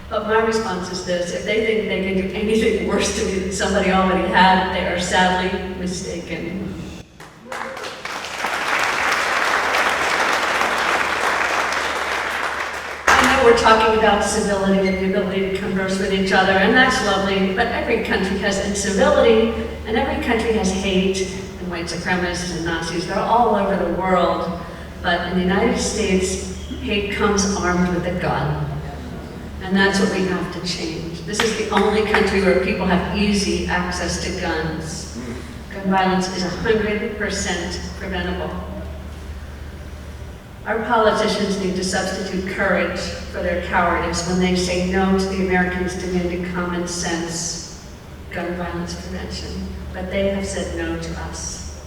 But my response is this: if they think they can do anything worse to me than somebody already had, they are sadly mistaken. We're talking about civility and the ability to converse with each other, and that's lovely, but every country has incivility, and every country has hate, and white supremacists and Nazis. They're all over the world, but in the United States, hate comes armed with a gun, and that's what we have to change. This is the only country where people have easy access to guns. Gun violence is 100% preventable. Our politicians need to substitute courage for their cowardice when they say no to the Americans' demanding common sense gun violence prevention, but they have said no to us.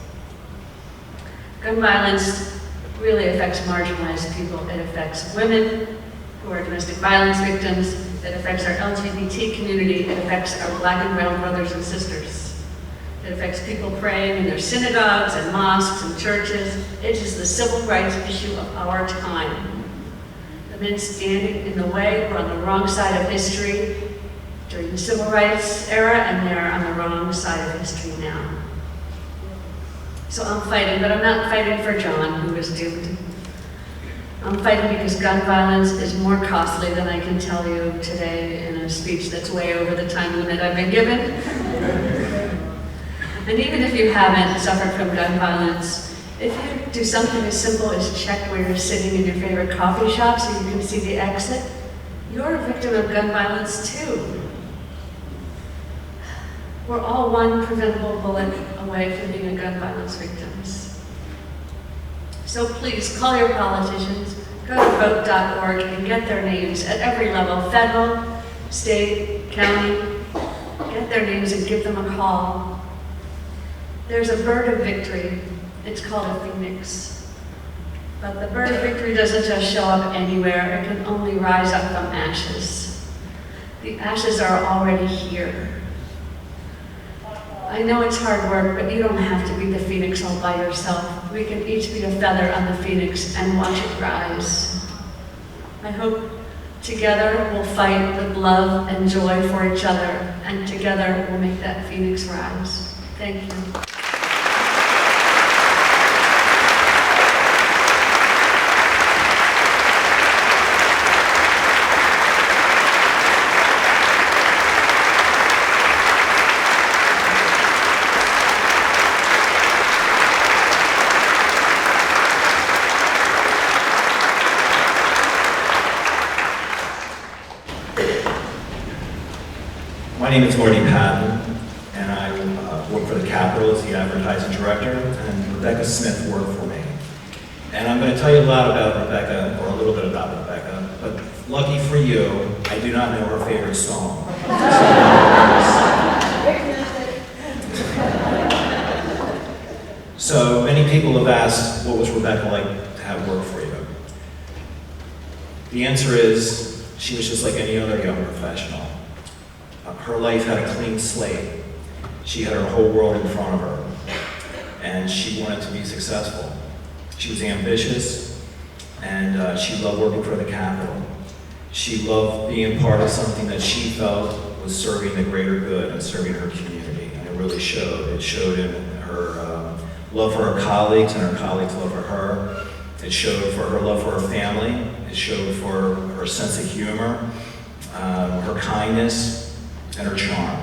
Gun violence really affects marginalized people. It affects women who are domestic violence victims. It affects our LGBT community. It affects our Black and brown brothers and sisters. It affects people praying in their synagogues and mosques and churches. It is the civil rights issue of our time. The men standing in the way were on the wrong side of history during the civil rights era, and they're on the wrong side of history now. So I'm fighting, but I'm not fighting for John, who was doomed. I'm fighting because gun violence is more costly than I can tell you today in a speech that's way over the time limit I've been given. And even if you haven't suffered from gun violence, if you do something as simple as check where you're sitting in your favorite coffee shop so you can see the exit, you're a victim of gun violence too. We're all one preventable bullet away from being a gun violence victims. So please call your politicians, go to vote.org and get their names at every level, federal, state, county. Get their names and give them a call. There's a bird of victory. It's called a phoenix. But the bird of victory doesn't just show up anywhere. It can only rise up from ashes. The ashes are already here. I know it's hard work, but you don't have to be the phoenix all by yourself. We can each be a feather on the phoenix and watch it rise. I hope together we'll fight with love and joy for each other, and together we'll make that phoenix rise. Thank you. My name is Marty Patton, and I work for the Capitol as the advertising director, and Rebecca Smith worked for me. And I'm going to tell you a lot about Rebecca, or a little bit about Rebecca, but lucky for you, I do not know her favorite song. So many people have asked, what was Rebecca like to have work for you? The answer is, she was just like any other young professional. Her life had a clean slate. She had her whole world in front of her, and she wanted to be successful. She was ambitious, and she loved working for the Capitol. She loved being part of something that she felt was serving the greater good and serving her community, and it really showed. It showed in her love for her colleagues, and her colleagues' love for her. It showed for her love for her family. It showed for her sense of humor, her kindness, and her charm.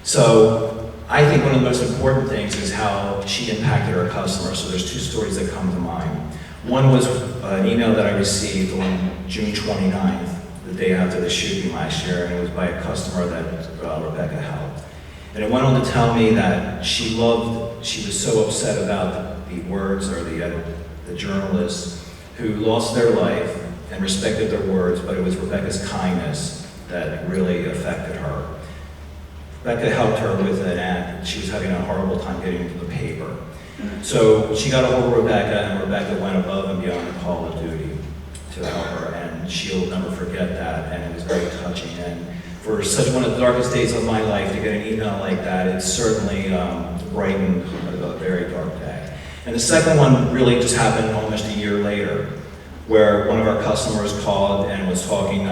So I think one of the most important things is how she impacted her customers. So there's two stories that come to mind. One was an email that I received on June 29th, the day after the shooting last year, and it was by a customer that Rebecca helped. And it went on to tell me that she was so upset about the words or the journalists who lost their life and respected their words, but it was Rebecca's kindness that really affected her. Rebecca helped her with an ad. She was having a horrible time getting into the paper. So she got a hold of Rebecca, and Rebecca went above and beyond the call of duty to help her, and she'll never forget that, and it was very touching. And for such one of the darkest days of my life, to get an email like that, it certainly brightened a very dark day. And the second one really just happened almost a year later, where one of our customers called and I was talking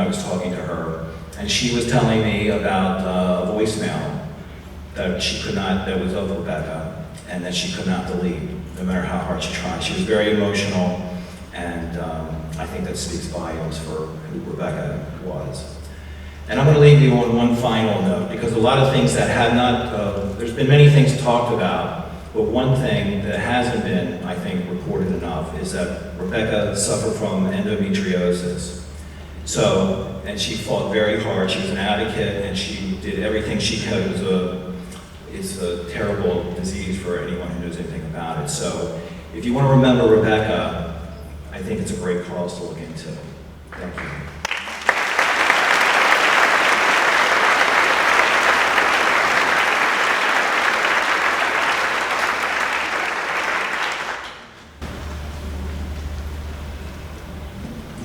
to her, and she was telling me about a voicemail that that was of Rebecca, and that she could not delete, no matter how hard she tried. She was very emotional, and I think that speaks volumes for who Rebecca was. And I'm going to leave you on one final note, because a lot of things that have not, there's been many things talked about, but one thing that hasn't been, I think, reported enough is that Rebecca suffered from endometriosis. So, and she fought very hard. She was an advocate, and she did everything she could. It's a terrible disease for anyone who knows anything about it. So, if you want to remember Rebecca, I think it's a great cause to look into. Thank you.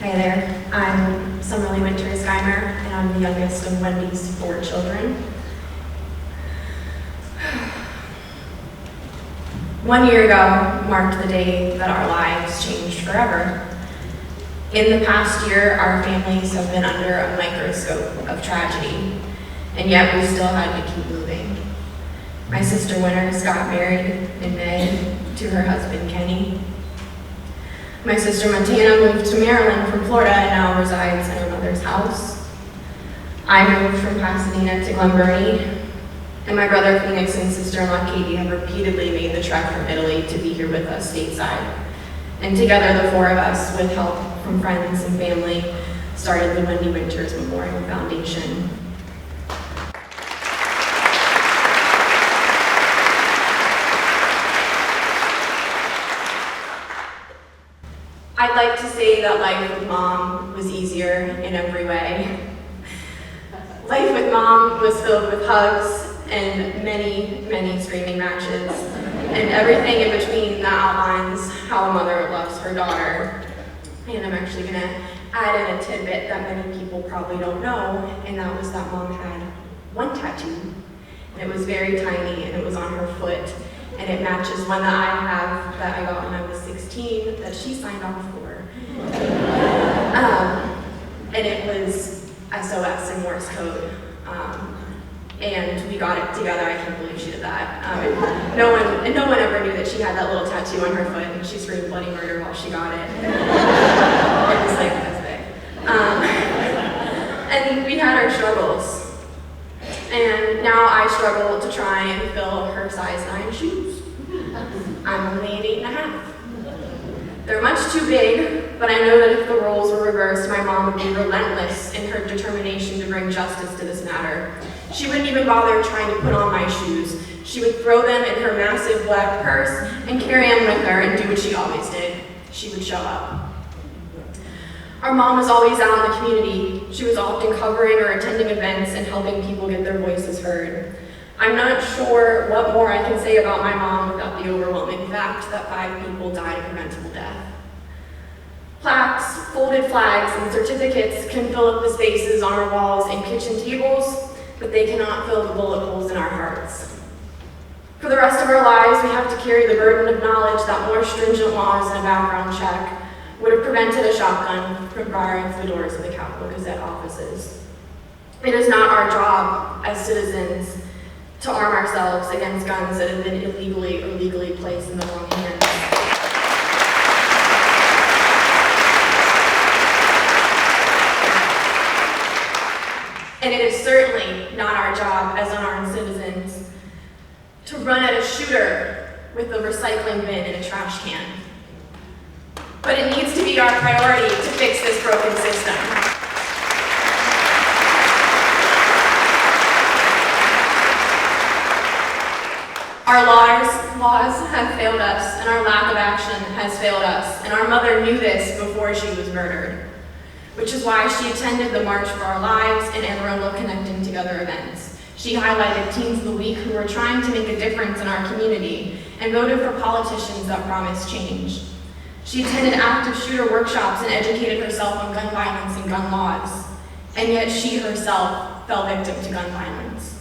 Hi there, I'm Summerlee Winter-Scheimer, and I'm the youngest of Wendy's 4 children. 1 year ago marked the day that our lives changed forever. In the past year, our families have been under a microscope of tragedy, and yet we still had to keep moving. My sister Winters got married in May to her husband Kenny. My sister Montana moved to Maryland from Florida and now resides in her mother's house. I moved from Pasadena to Glen Burnie, and my brother Phoenix and sister-in-law Katie have repeatedly made the trek from Italy to be here with us stateside. And together, the four of us, with help from friends and family, started the Wendy Winters Memorial Foundation. I'd like to say that life with Mom was easier in every way. Life with Mom was filled with hugs and many, many screaming matches, and everything in between that outlines how a mother loves her daughter. And I'm actually gonna add in a tidbit that many people probably don't know, and that was that Mom had one tattoo, and it was very tiny, and it was on her foot, and it matches one that I have that I got when I was 16 that she signed off for. And it was SOS in Morse code. And we got it together. I can't believe she did that. No one ever knew that she had that little tattoo on her foot, and she screamed bloody murder while she got it. It was like this big. And we had our struggles. And now I struggle to try and fill her size 9 shoes. I'm only an 8.5. They're much too big, but I know that if the roles were reversed, my mom would be relentless in her determination to bring justice to this matter. She wouldn't even bother trying to put on my shoes. She would throw them in her massive black purse and carry them with her and do what she always did. She would show up. Our mom was always out in the community. She was often covering or attending events and helping people get their voices heard. I'm not sure what more I can say about my mom without the overwhelming fact that 5 people died of preventable death. Plaques, folded flags, and certificates can fill up the spaces on our walls and kitchen tables, but they cannot fill the bullet holes in our hearts. For the rest of our lives, we have to carry the burden of knowledge that more stringent laws and a background check would have prevented a shotgun from firing through the doors of the Capitol Gazette offices. It is not our job as citizens to arm ourselves against guns that have been illegally or legally placed in the wrong hands. And it is certainly not our job as unarmed citizens to run at a shooter with a recycling bin and a trash can. But it needs to be our priority to fix this broken system. Our laws have failed us, and our lack of action has failed us, and our mother knew this before she was murdered, which is why she attended the March for Our Lives and Amarillo Connecting Together events. She highlighted Teens of the Week who were trying to make a difference in our community and voted for politicians that promised change. She attended active shooter workshops and educated herself on gun violence and gun laws, and yet she herself fell victim to gun violence.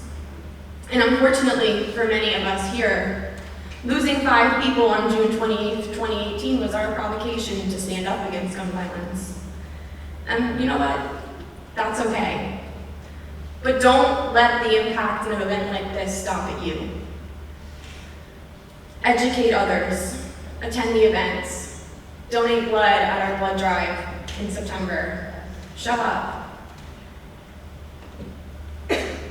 And unfortunately for many of us here, losing 5 people on June 28th, 2018 was our provocation to stand up against gun violence. And you know what? That's okay. But don't let the impact of an event like this stop at you. Educate others, attend the events, donate blood at our blood drive in September. Show up.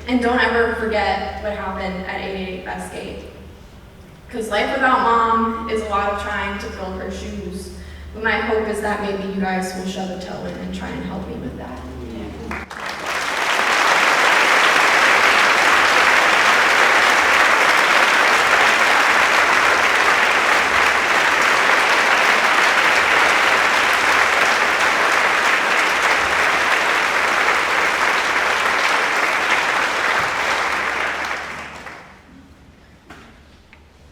And don't ever forget what happened at 888 Bestgate. Because life without Mom is a lot of trying to fill her shoes. But my hope is that maybe you guys will shove a toe in and try and help me with that.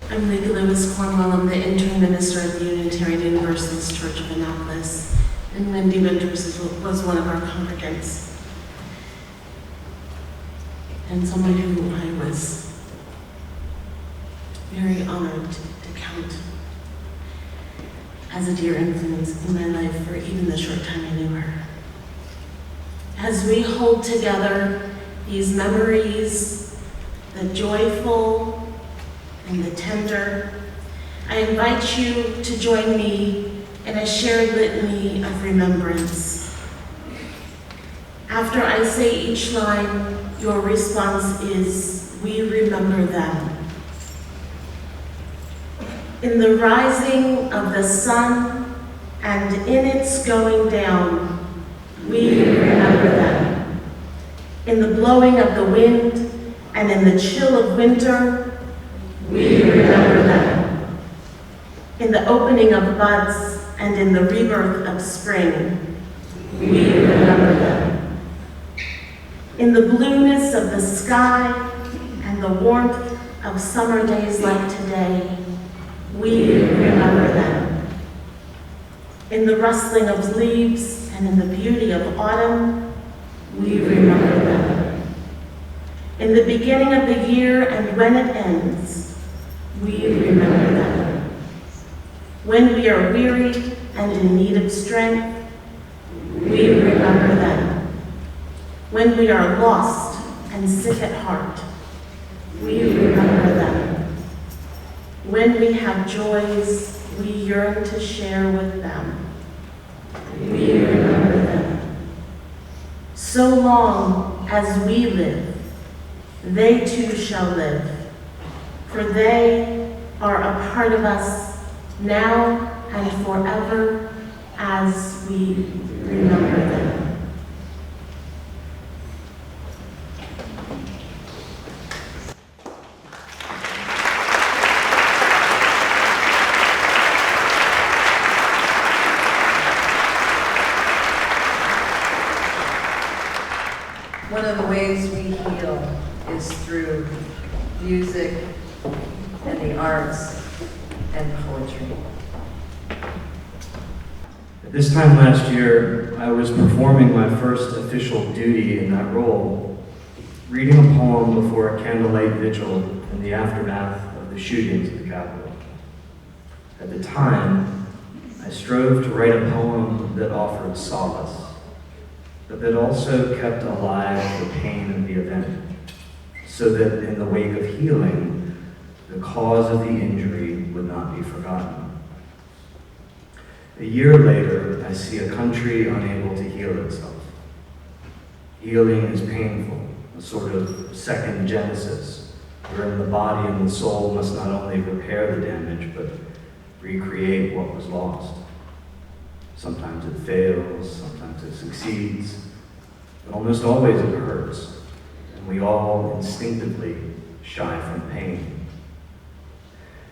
I'm Lady Lewis Cornwell. I'm the interim minister of the Unitarian Universalist Church of Annapolis, and Wendy Winters was one of our congregants, and someone who I was very honored to count as a dear influence in my life for even the short time I knew her. As we hold together these memories, the joyful and the tender, I invite you to join me in a shared litany of remembrance. After I say each line, your response is, we remember them. In the rising of the sun and in its going down, we remember them. In the blowing of the wind and in the chill of winter, we remember them. In the opening of buds and in the rebirth of spring, we remember them. In the blueness of the sky and the warmth of summer days like today, we remember them. In the rustling of leaves and in the beauty of autumn, we remember them. In the beginning of the year and when it ends, we remember them. When we are weary and in need of strength, we remember them. When we are lost and sick at heart, we remember them. When we have joys we yearn to share with them, we remember them. So long as we live, they too shall live, for they are a part of us now and forever as we remember them. One of the ways we heal is through music and the arts and poetry. At this time last year, I was performing my first official duty in that role, reading a poem before a candlelight vigil in the aftermath of the shootings at the Capitol. At the time, I strove to write a poem that offered solace, but that also kept alive the pain of the event, so that in the wake of healing, the cause of the injury would not be forgotten. A year later, I see a country unable to heal itself. Healing is painful, a sort of second genesis, wherein the body and the soul must not only repair the damage, but recreate what was lost. Sometimes it fails, sometimes it succeeds, but almost always it hurts, and we all instinctively shy from pain.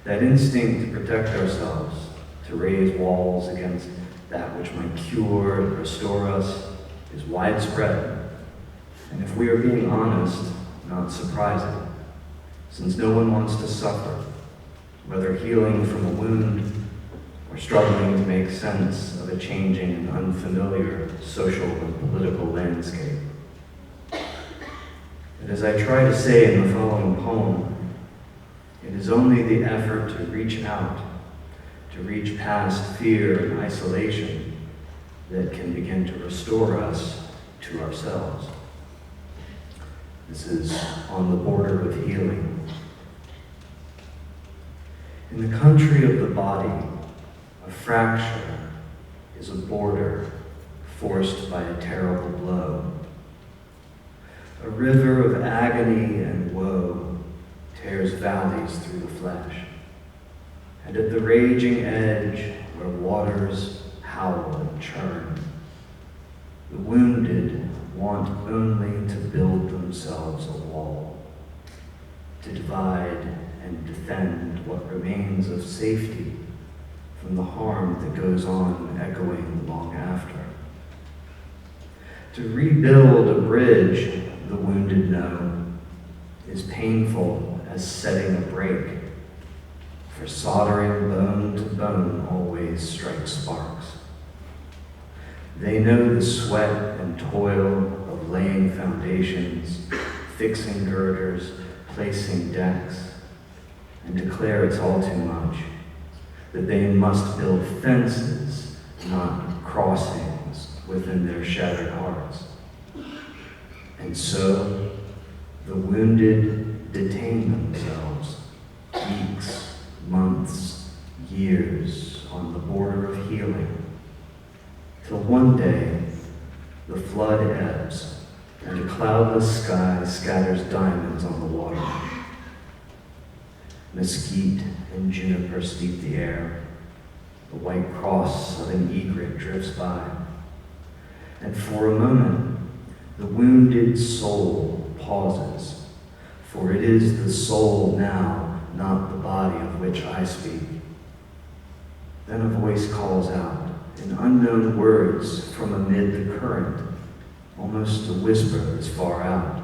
That instinct to protect ourselves, to raise walls against that which might cure and restore us, is widespread, and if we are being honest, not surprising, since no one wants to suffer, whether healing from a wound or struggling to make sense of a changing and unfamiliar social and political landscape. And as I try to say in the following poem, it is only the effort to reach out, to reach past fear and isolation, that can begin to restore us to ourselves. This is on the border of healing. In the country of the body, a fracture is a border forced by a terrible blow. A river of agony and woe tears valleys through the flesh. And at the raging edge, where waters howl and churn, the wounded want only to build themselves a wall, to divide and defend what remains of safety from the harm that goes on echoing long after. To rebuild a bridge, the wounded know, is painful as setting a break, for soldering bone to bone always strikes sparks. They know the sweat and toil of laying foundations, fixing girders, placing decks, and declare it's all too much. that they must build fences, not crossings, within their shattered hearts. And so, the wounded detain themselves, weeks, months, years, on the border of healing, till one day the flood ebbs and a cloudless sky scatters diamonds on the water. Mesquite and juniper steep the air. The white cross of an egret drifts by. And for a moment, the wounded soul pauses, for it is the soul now, not the body of which I speak. Then a voice calls out in unknown words from amid the current, almost a whisper that's far out.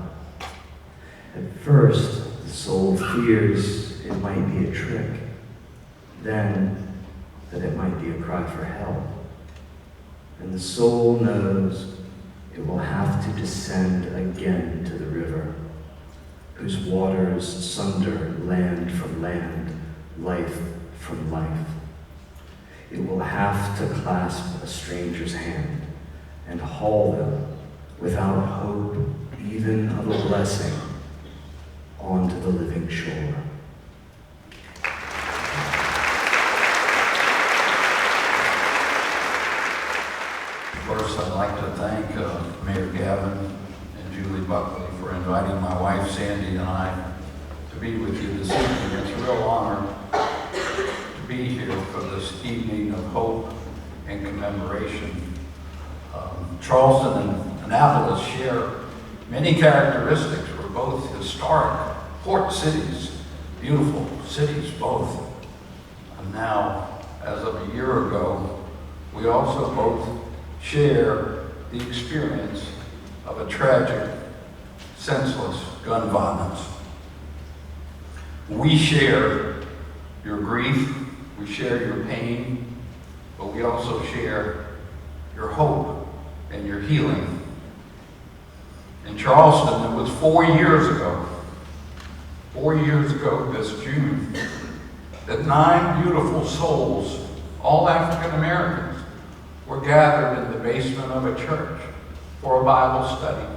At first, the soul fears it might be a trick, then that it might be a cry for help. And the soul knows it will have to descend again to the river, whose waters sunder land from land, life from life. It will have to clasp a stranger's hand and haul them, without hope even of a blessing, onto the living shore. First, I'd like to thank Mayor Gavin and Julie Buckley for inviting my wife Sandy and I to be with you this evening. It's a real honor to be here for this evening of hope and commemoration. Charleston and Annapolis share many characteristics. We're both historic port cities, beautiful cities both. And now, as of a year ago, we also both share the experience of a tragic, senseless gun violence. We share your grief, we share your pain, but we also share your hope and your healing. In Charleston, it was 4 years ago this June, that 9 beautiful souls, all African Americans, were gathered in the basement of a church for a Bible study.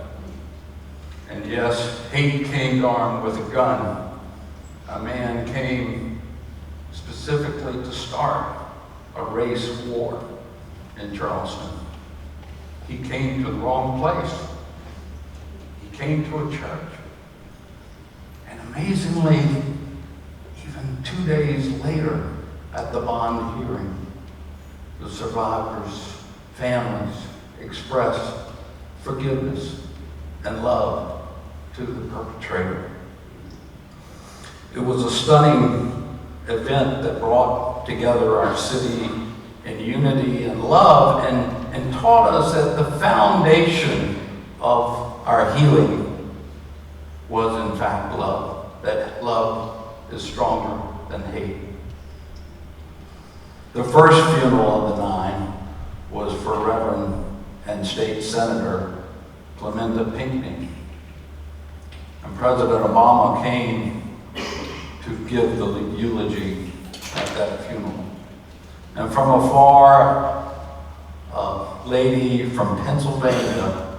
And yes, hate came armed with a gun. A man came specifically to start a race war in Charleston. He came to the wrong place. He came to a church. And amazingly, even 2 days later at the bond hearing, the survivors' families expressed forgiveness and love to the perpetrator. It was a stunning event that brought together our city in unity and love and taught us that the foundation of our healing was in fact love, that love is stronger than hate. The first funeral of the 9 was for Reverend and State Senator Clementa Pinckney. And President Obama came to give the eulogy at that funeral. And from afar, a lady from Pennsylvania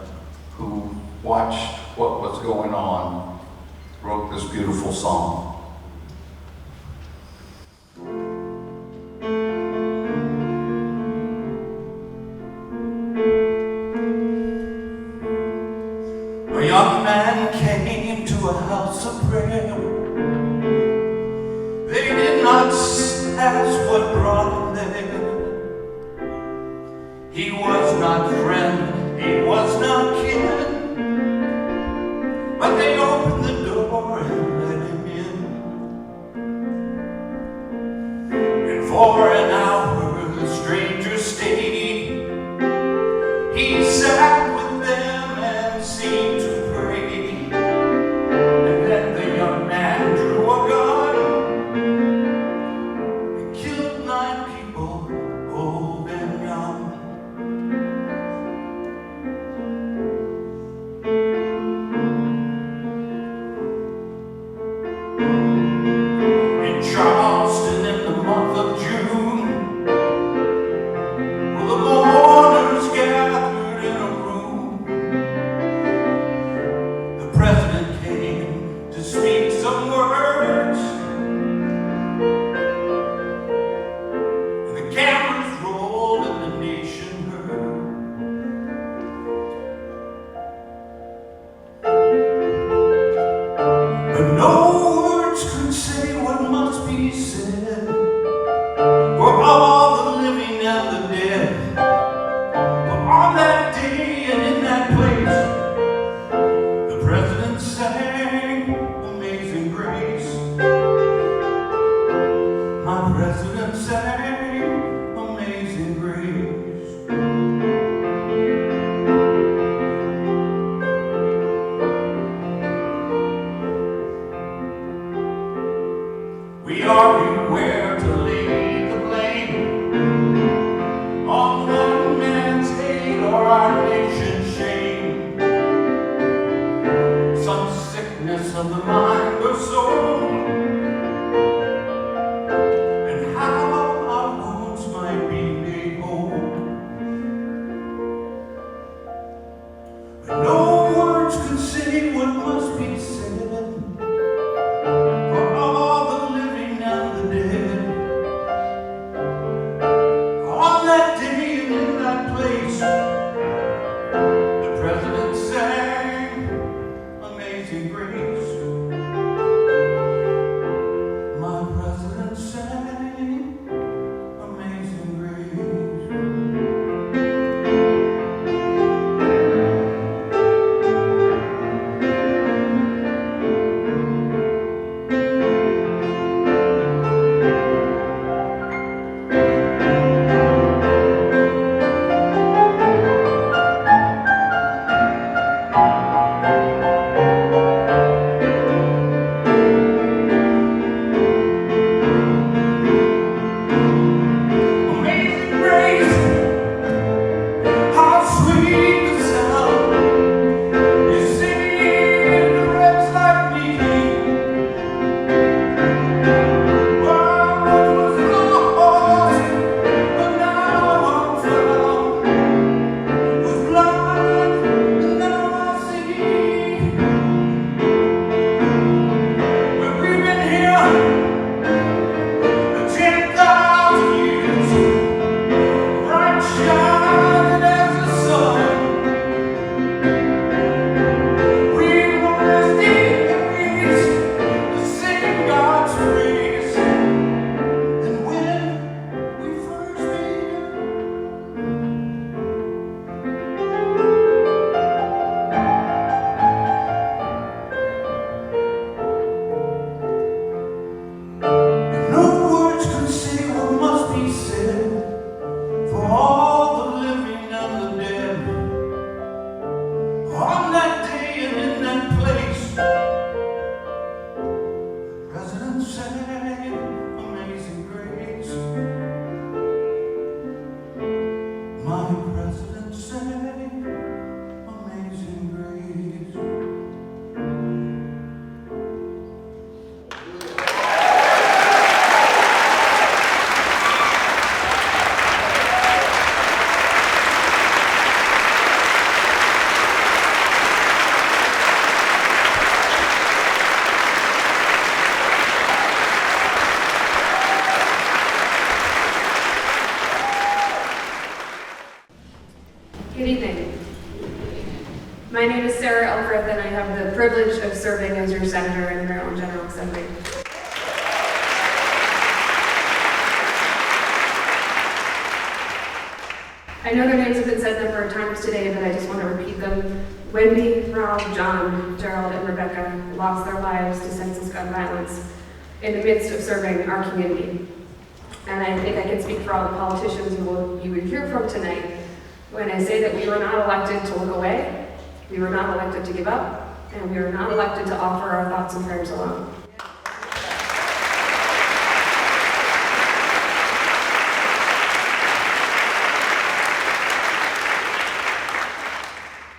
who watched what was going on wrote this beautiful song. A young man came to a house of prayer. They did not ask what brought him there. He was not friend, he was not kin, but they opened the door and let him in. And for an hour the stranger stayed. He sat with them and seemed to pray. And then the young man drew a gun and killed 9 people, old and young. In Charleston in the month of June, cameras rolled and the nation heard. But no words could say what must be said for all the living and the dead. For on that day and in that place, the president sang Amazing Grace. My president sang Amazing Grace. We argue where to lay the blame on one man's hate or our nation's shame. Some sickness of the mind or soul, and how our wounds might be made whole. But no words could say what must be said for all the living and the dead. On that day and in that place, the president sang Amazing Grace. My president sang Amazing Grace. Amazing Grace, how sweet the sound is singing to wretch like me. Well, once was lost, but now I'm found. Was blind, but now I see. But we've been here 10,000 years, bright shining as the sun. We won't rest in peace to sing God's praise. And when we first began, no words could say what must be said for all the living and the dead. On that day and in that place, the president sang Amazing Grace. My president sang Amazing Grace. Good evening. My name is Sarah Elfreth, and I have the privilege of serving as your senator in the Maryland General Assembly. I know their names have been said a number of times today, but I just want to repeat them. Wendy, Ralph, John, Gerald, and Rebecca lost their lives to senseless gun violence in the midst of serving our community. And I think I can speak for all the politicians you will hear from tonight when I say that we were not elected to look away, we were not elected to give up, and we were not elected to offer our thoughts and prayers alone.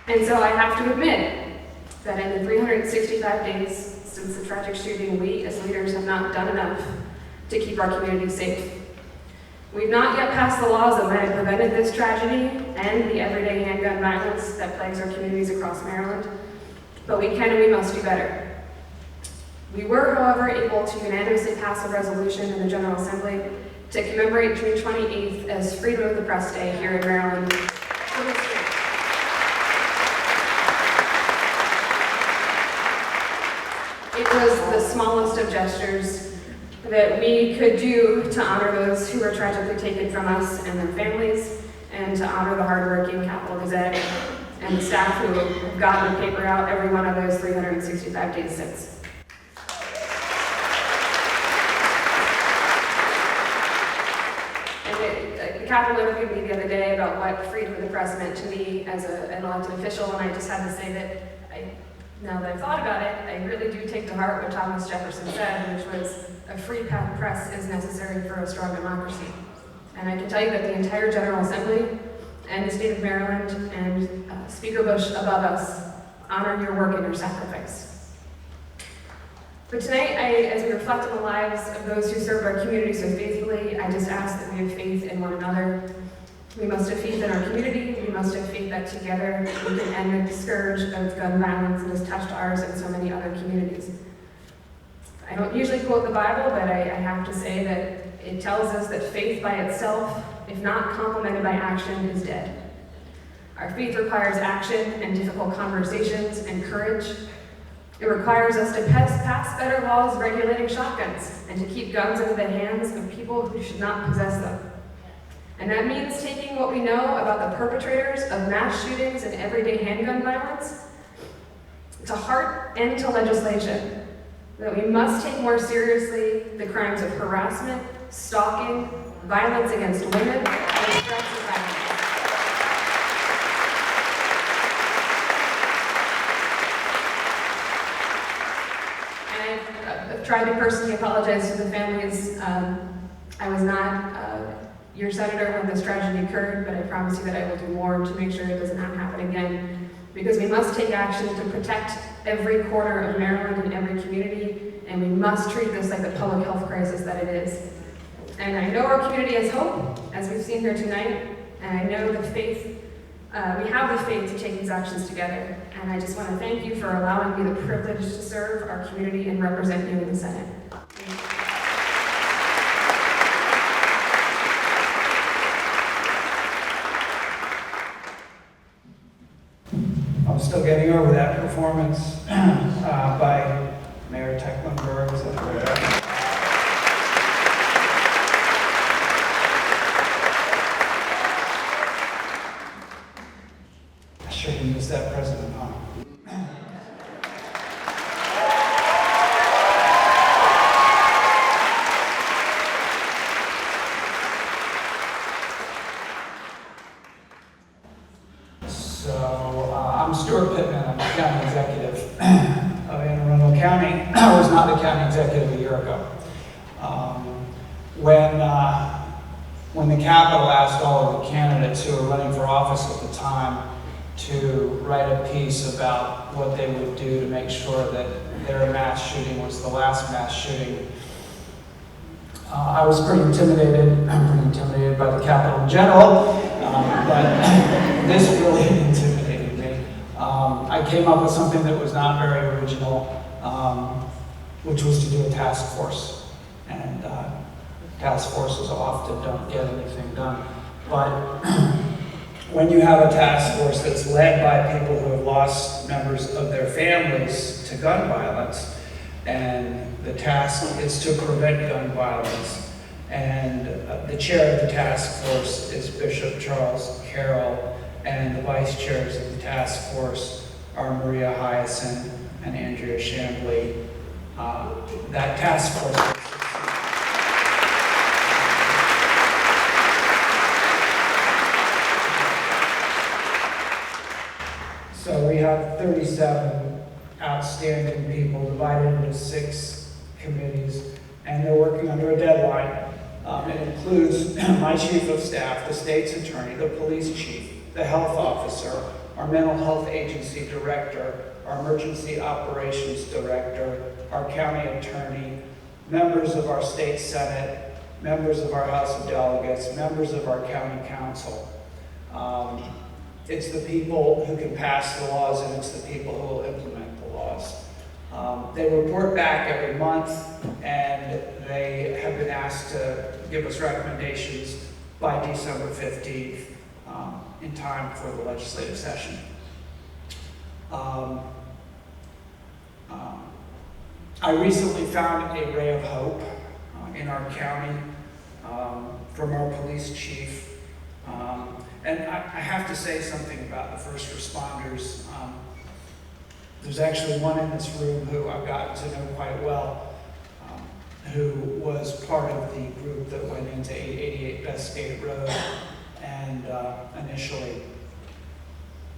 And so I have to admit that in the 365 days since the tragic shooting, we as leaders have not done enough to keep our community safe. We've not yet passed the laws that might have prevented this tragedy and the everyday handgun violence that plagues our communities across Maryland, but we can and we must do better. We were, however, able to unanimously pass a resolution in the General Assembly to commemorate June 28th as Freedom of the Press Day here in Maryland. It was the smallest of gestures that we could do to honor those who were tragically taken from us and their families, and to honor the hardworking Capitol Gazette and the staff who have gotten the paper out every one of those 365 days since. And the Capitol interviewed me the other day about what freedom of the press meant to me as an elected official, and I just had to say that now that I've thought about it, I really do take to heart what Thomas Jefferson said, which was, a free press is necessary for a strong democracy. And I can tell you that the entire General Assembly and the state of Maryland and Speaker Bush above us honor your work and your sacrifice. But tonight, as we reflect on the lives of those who serve our community so faithfully, I just ask that we have faith in one another. We must have faith in our community. We must have faith that together we can end the scourge of gun violence that has touched ours and so many other communities. I don't usually quote the Bible, but I have to say that it tells us that faith by itself, if not complemented by action, is dead. Our faith requires action and difficult conversations and courage. It requires us to pass better laws regulating shotguns and to keep guns into the hands of people who should not possess them. And that means taking what we know about the perpetrators of mass shootings and everyday handgun violence to heart and to legislation. That we must take more seriously the crimes of harassment, stalking, violence against women, and threats of violence. And I've tried to personally apologize to the families. I was not your senator when this tragedy occurred, but I promise you that I will do more to make sure it does not happen again. Because we must take action to protect every corner of Maryland and every community, and we must treat this like the public health crisis that it is. And I know our community has hope, as we've seen here tonight, and I know the faith, we have the faith to take these actions together. And I just want to thank you for allowing me the privilege to serve our community and represent you in the Senate. I'm still getting over that performance by Mayor Tecklenburg. I should have used that President Honor. I'm Stuart Pittman, I'm the county executive of Anne Arundel County. I was not the county executive a year ago. When the Capitol asked all of the candidates who were running for office at the time to write a piece about what they would do to make sure that their mass shooting was the last mass shooting, I was pretty intimidated. I'm pretty intimidated by the Capitol in general, but this really intimidated me. I came up with something that was not very original, which was to do a task force. And task forces often don't get anything done. But when you have a task force that's led by people who have lost members of their families to gun violence, and the task is to prevent gun violence, and the chair of the task force is Bishop Charles Carroll, and the vice chairs of the task force are Maria Hyacinth and Andrea Chambly. That task force. So we have 37 outstanding people divided into 6 committees, and they're working under a deadline. It includes my chief of staff, the state's attorney, the police chief, the health officer, our mental health agency director, our emergency operations director, our county attorney, members of our state senate, members of our House of Delegates, members of our county council. It's the people who can pass the laws, and it's the people who will implement the laws. They report back every month, and they have been asked to give us recommendations by December 15th, in time for the legislative session. I recently found a ray of hope in our county from our police chief. And I have to say something about the first responders. There's actually one in this room who I've gotten to know quite well, who was part of the group that went into 888 Bestgate Road and initially.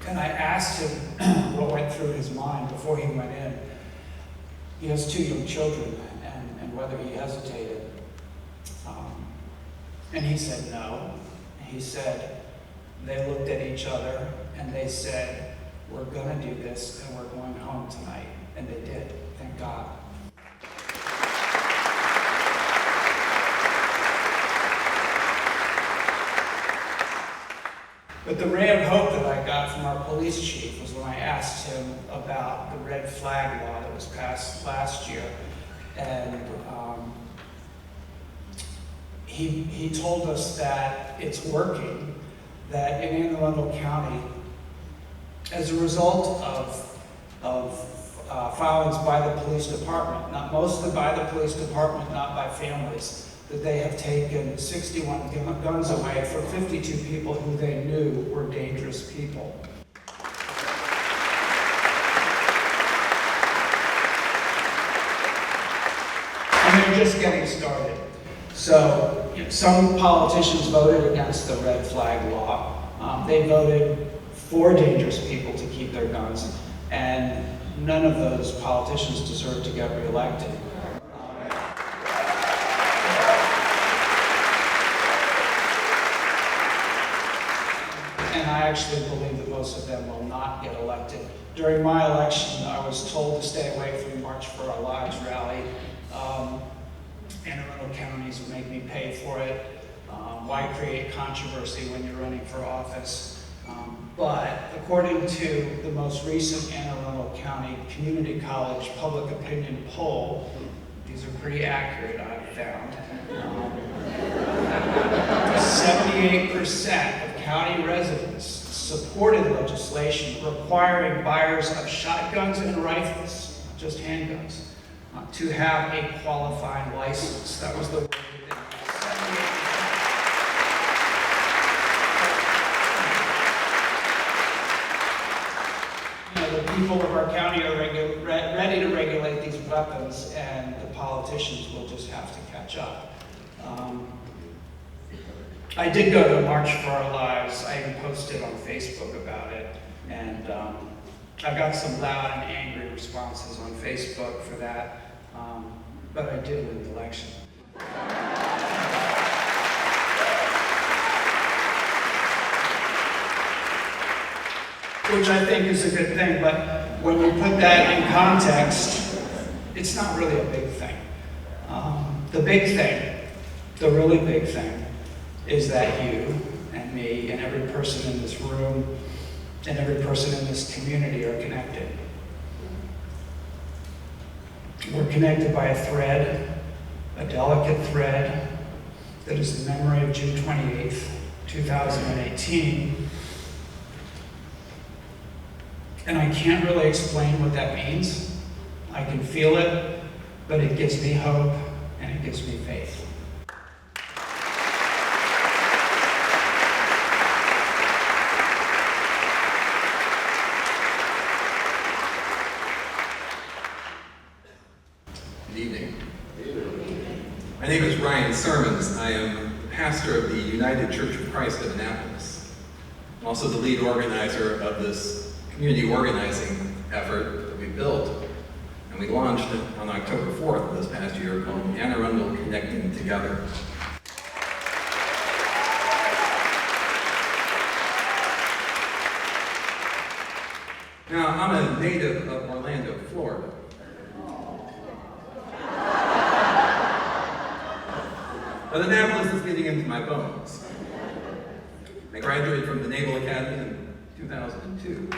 And I asked him what went through his mind before he went in. He has 2 young children, and whether he hesitated. And he said no. He said, they looked at each other and they said, we're gonna do this and we're going home tonight. And they did, thank God. But the ray of hope that I got from our police chief was when I asked him about the red flag law that was passed last year. And he told us that it's working, that in Anne Arundel County, as a result of filings by the police department, not mostly by the police department, not by families, that they have taken 61 guns away from 52 people who they knew were dangerous people. And they're just getting started. So some politicians voted against the red flag law. They voted for dangerous people to keep their guns, and none of those politicians deserve to get reelected. And I actually believe that most of them will not get elected. During my election, I was told to stay away from the March for Our Lives rally. Anne Arundel counties would make me pay for it. Why create controversy when you're running for office? But according to the most recent Anne Arundel County Community College public opinion poll, these are pretty accurate, I've found. 78% of county residents supported legislation requiring buyers of shotguns and rifles, not just handguns, to have a qualifying license. That was the word that they used. 78%. The people of our county are ready to regulate these weapons, and the politicians will just have to catch up. I did go to March for Our Lives. I even posted on Facebook about it, and I got some loud and angry responses on Facebook for that, but I did win the election. Which I think is a good thing, but when you put that in context, it's not really a big thing. The big thing, the really big thing, is that you and me and every person in this room and every person in this community are connected. We're connected by a thread, a delicate thread, that is the memory of June 28th, 2018. And I can't really explain what that means. I can feel it, but it gives me hope and it gives me faith. Good evening. My name is Ryan Sermons. I am the pastor of the United Church of Christ of Annapolis. I'm also the lead organizer of this community organizing effort that we built and we launched on October 4th of this past year called Anne Arundel Connecting Together. Now, I'm a native of Orlando, Florida. But Annapolis is getting into my bones. I graduated from the Naval Academy in 2002.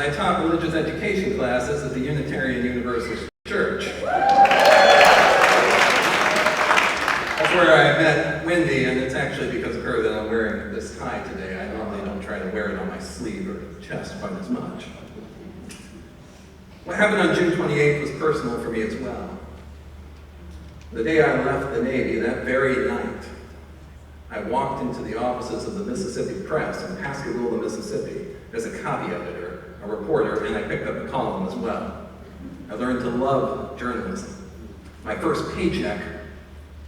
and I taught religious education classes at the Unitarian Universalist Church. That's where I met Wendy, and it's actually because of her that I'm wearing this tie today. I normally don't try to wear it on my sleeve or chest quite as much. What happened on June 28th was personal for me as well. The day I left the Navy, that very night, I walked into the offices of the Mississippi Press in Pascagoula, Mississippi, as a copy editor, a reporter, and I picked up a column as well. I learned to love journalism. My first paycheck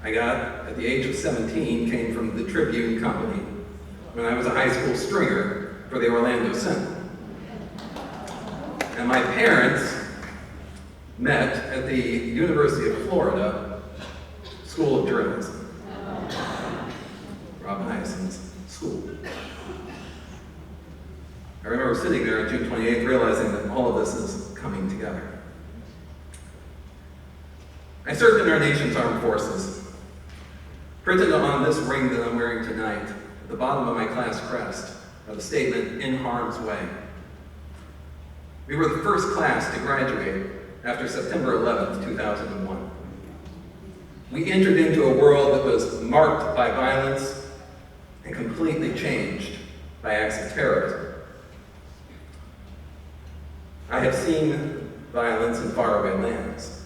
I got at the age of 17 came from the Tribune Company when I was a high school stringer for the Orlando Sentinel. And my parents met at the University of Florida School of Journalism, Rob Hyason's school. I remember sitting there on June 28th realizing that all of this is coming together. I served in our nation's armed forces. Printed on this ring that I'm wearing tonight, at the bottom of my class crest, are the statement, "In harm's way." We were the first class to graduate after September 11th, 2001. We entered into a world that was marked by violence and completely changed by acts of terrorism. I have seen violence in faraway lands.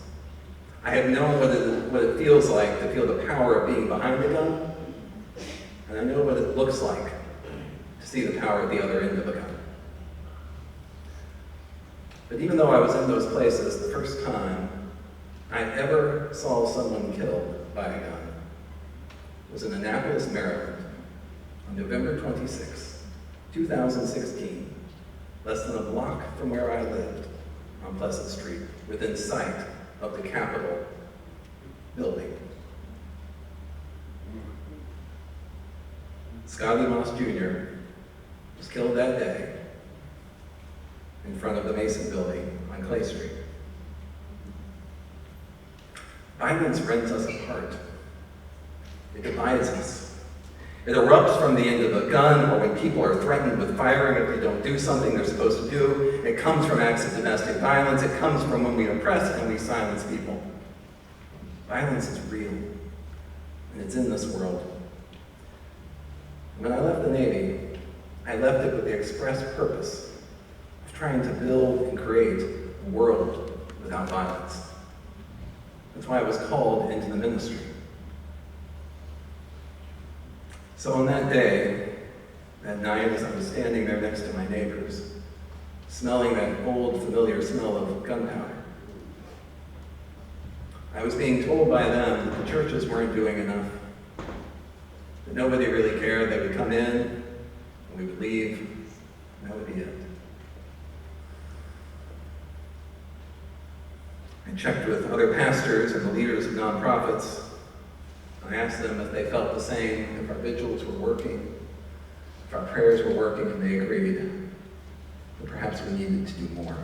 I have known what it feels like to feel the power of being behind a gun, and I know what it looks like to see the power at the other end of a gun. But even though I was in those places, the first time I ever saw someone killed by a gun was in Annapolis, Maryland, on November 26, 2016, less than a block from where I lived on Pleasant Street, within sight of the Capitol building. Scotty Moss Jr. was killed that day in front of the Mason building on Clay Street. Violence rends us apart. It divides us. It erupts from the end of a gun, or when people are threatened with firing if they don't do something they're supposed to do. It comes from acts of domestic violence. It comes from when we oppress and we silence people. Violence is real, and it's in this world. When I left the Navy, I left it with the express purpose of trying to build and create a world without violence. That's why I was called into the ministry. So on that day, that night, as I was standing there next to my neighbors, smelling that old, familiar smell of gunpowder, I was being told by them that the churches weren't doing enough, that nobody really cared. They would come in, and we would leave, and that would be it. I checked with other pastors and the leaders of nonprofits. I asked them if they felt the same, if our vigils were working, if our prayers were working, and they agreed that perhaps we needed to do more.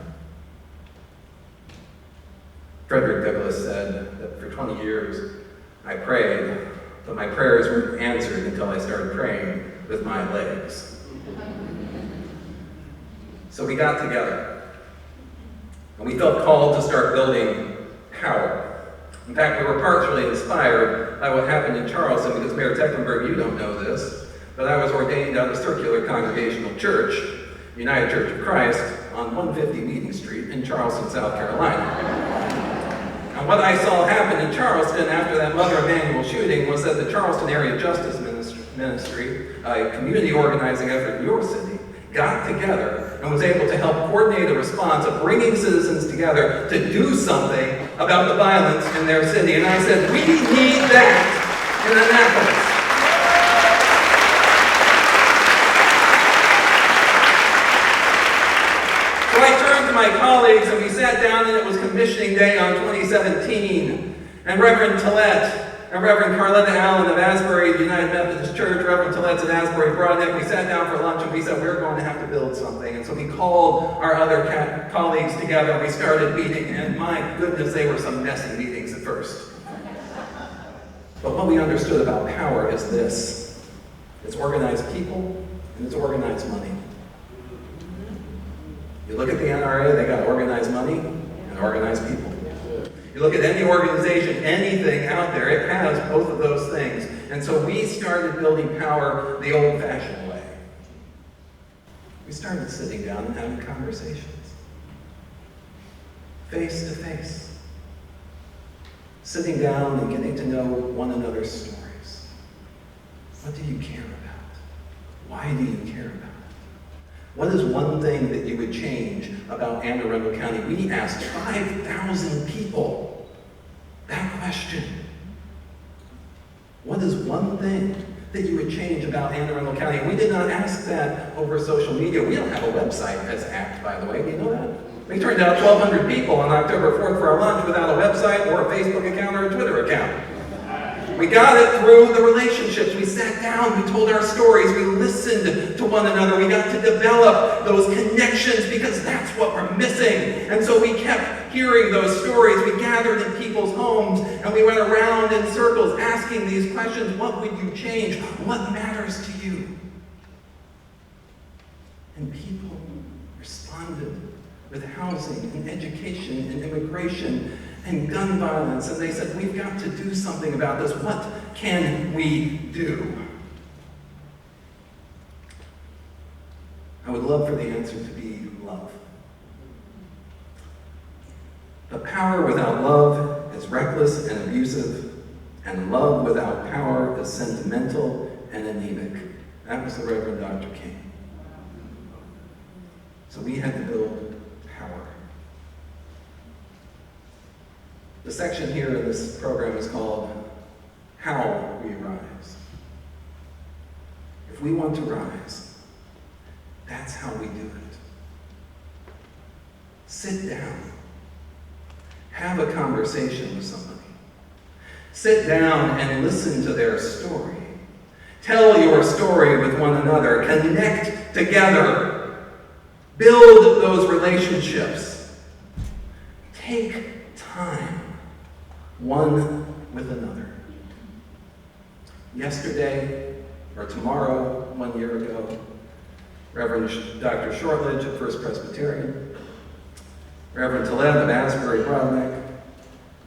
Frederick Douglass said that for 20 years I prayed, but my prayers weren't answered until I started praying with my legs. So we got together, and we felt called to start building power. In fact, we were partially inspired by what happened in Charleston, because Mayor Tecklenburg, you don't know this, but I was ordained at a circular congregational church, United Church of Christ, on 150 Meeting Street in Charleston, South Carolina. And what I saw happen in Charleston after that Mother Emanuel shooting was that the Charleston Area Justice Ministry, a community organizing effort in your city, got together and was able to help coordinate a response of bringing citizens together to do something about the violence in their city. And I said, we need that in Annapolis. So I turned to my colleagues and we sat down, and it was commissioning day on 2017. And Reverend Tillett and Reverend Carletta Allen of Asbury United Methodist Church, Reverend Tillett's at Asbury Broadneck, we sat down for lunch and we said, we're going to have to build something. And so we called our other colleagues together, we started meeting, and my goodness, they were some messy meetings at first. But what we understood about power is this: it's organized people and it's organized money. You look at the NRA, they got organized money and organized people. You look at any organization, anything out there, it has both of those things. And so we started building power the old-fashioned way. We started sitting down and having conversations. Face to face. Sitting down and getting to know one another's stories. What do you care about? Why do you care about it? What is one thing that you would change about Anne Arundel County? We asked 5,000 people that question. What is one thing that you would change about Anne Arundel County? And we did not ask that over social media. We don't have a website as ACT, by the way. Do you know that? We turned out 1,200 people on October 4th for our lunch without a website or a Facebook account or a Twitter account. We got it through the relationships. We sat down, we told our stories, we listened to one another, we got to develop those connections because that's what we're missing. And so we kept hearing those stories. We gathered in people's homes and we went around in circles asking these questions. What would you change? What matters to you? And people responded with housing and education and immigration and gun violence, and they said, we've got to do something about this. What can we do? I would love for the answer to be love. But power without love is reckless and abusive, and love without power is sentimental and anemic. That was the Reverend Dr. King. So we had to build power. The section here in this program is called How We Rise. If we want to rise, that's how we do it. Sit down. Have a conversation with somebody. Sit down and listen to their story. Tell your story with one another. Connect together. Build those relationships. Take time. One with another. Yesterday, or tomorrow, 1 year ago, Reverend Dr. Shortledge of First Presbyterian, Reverend Taleb of Asbury Broadneck,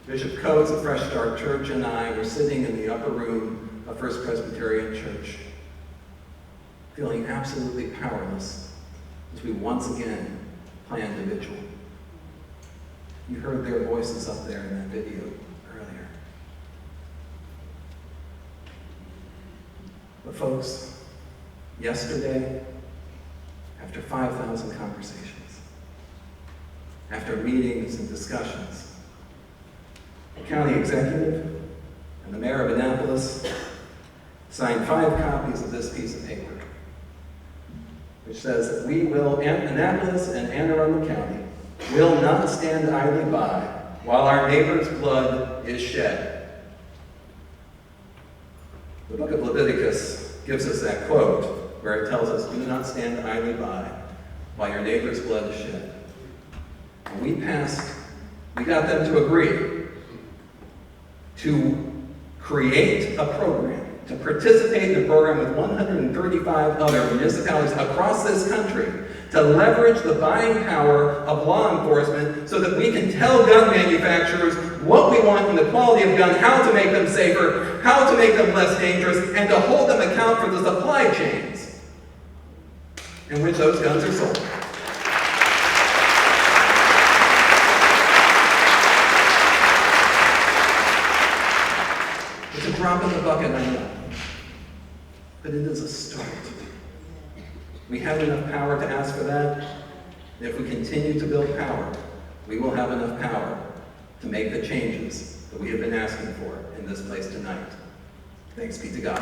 Bishop Coates of Fresh Start Church, and I were sitting in the upper room of First Presbyterian Church, feeling absolutely powerless as we once again planned a vigil. You heard their voices up there in that video earlier. But folks, yesterday, after 5,000 conversations, after meetings and discussions, the county executive and the mayor of Annapolis signed 5 copies of this piece of paper, which says that we will, Annapolis and Anne Arundel County, will not stand idly by while our neighbor's blood is shed. The book of Leviticus gives us that quote where it tells us, do not stand idly by while your neighbor's blood is shed. And we got them to agree to create a program, to participate in a program with 135 other municipalities across this country to leverage the buying power of law enforcement so that we can tell gun manufacturers what we want in the quality of gun, how to make them safer, how to make them less dangerous, and to hold them account for the supply chains in which those guns are sold. It's a drop in the bucket, I know, but it is a start. We have enough power to ask for that, and if we continue to build power, we will have enough power to make the changes that we have been asking for in this place tonight. Thanks be to God.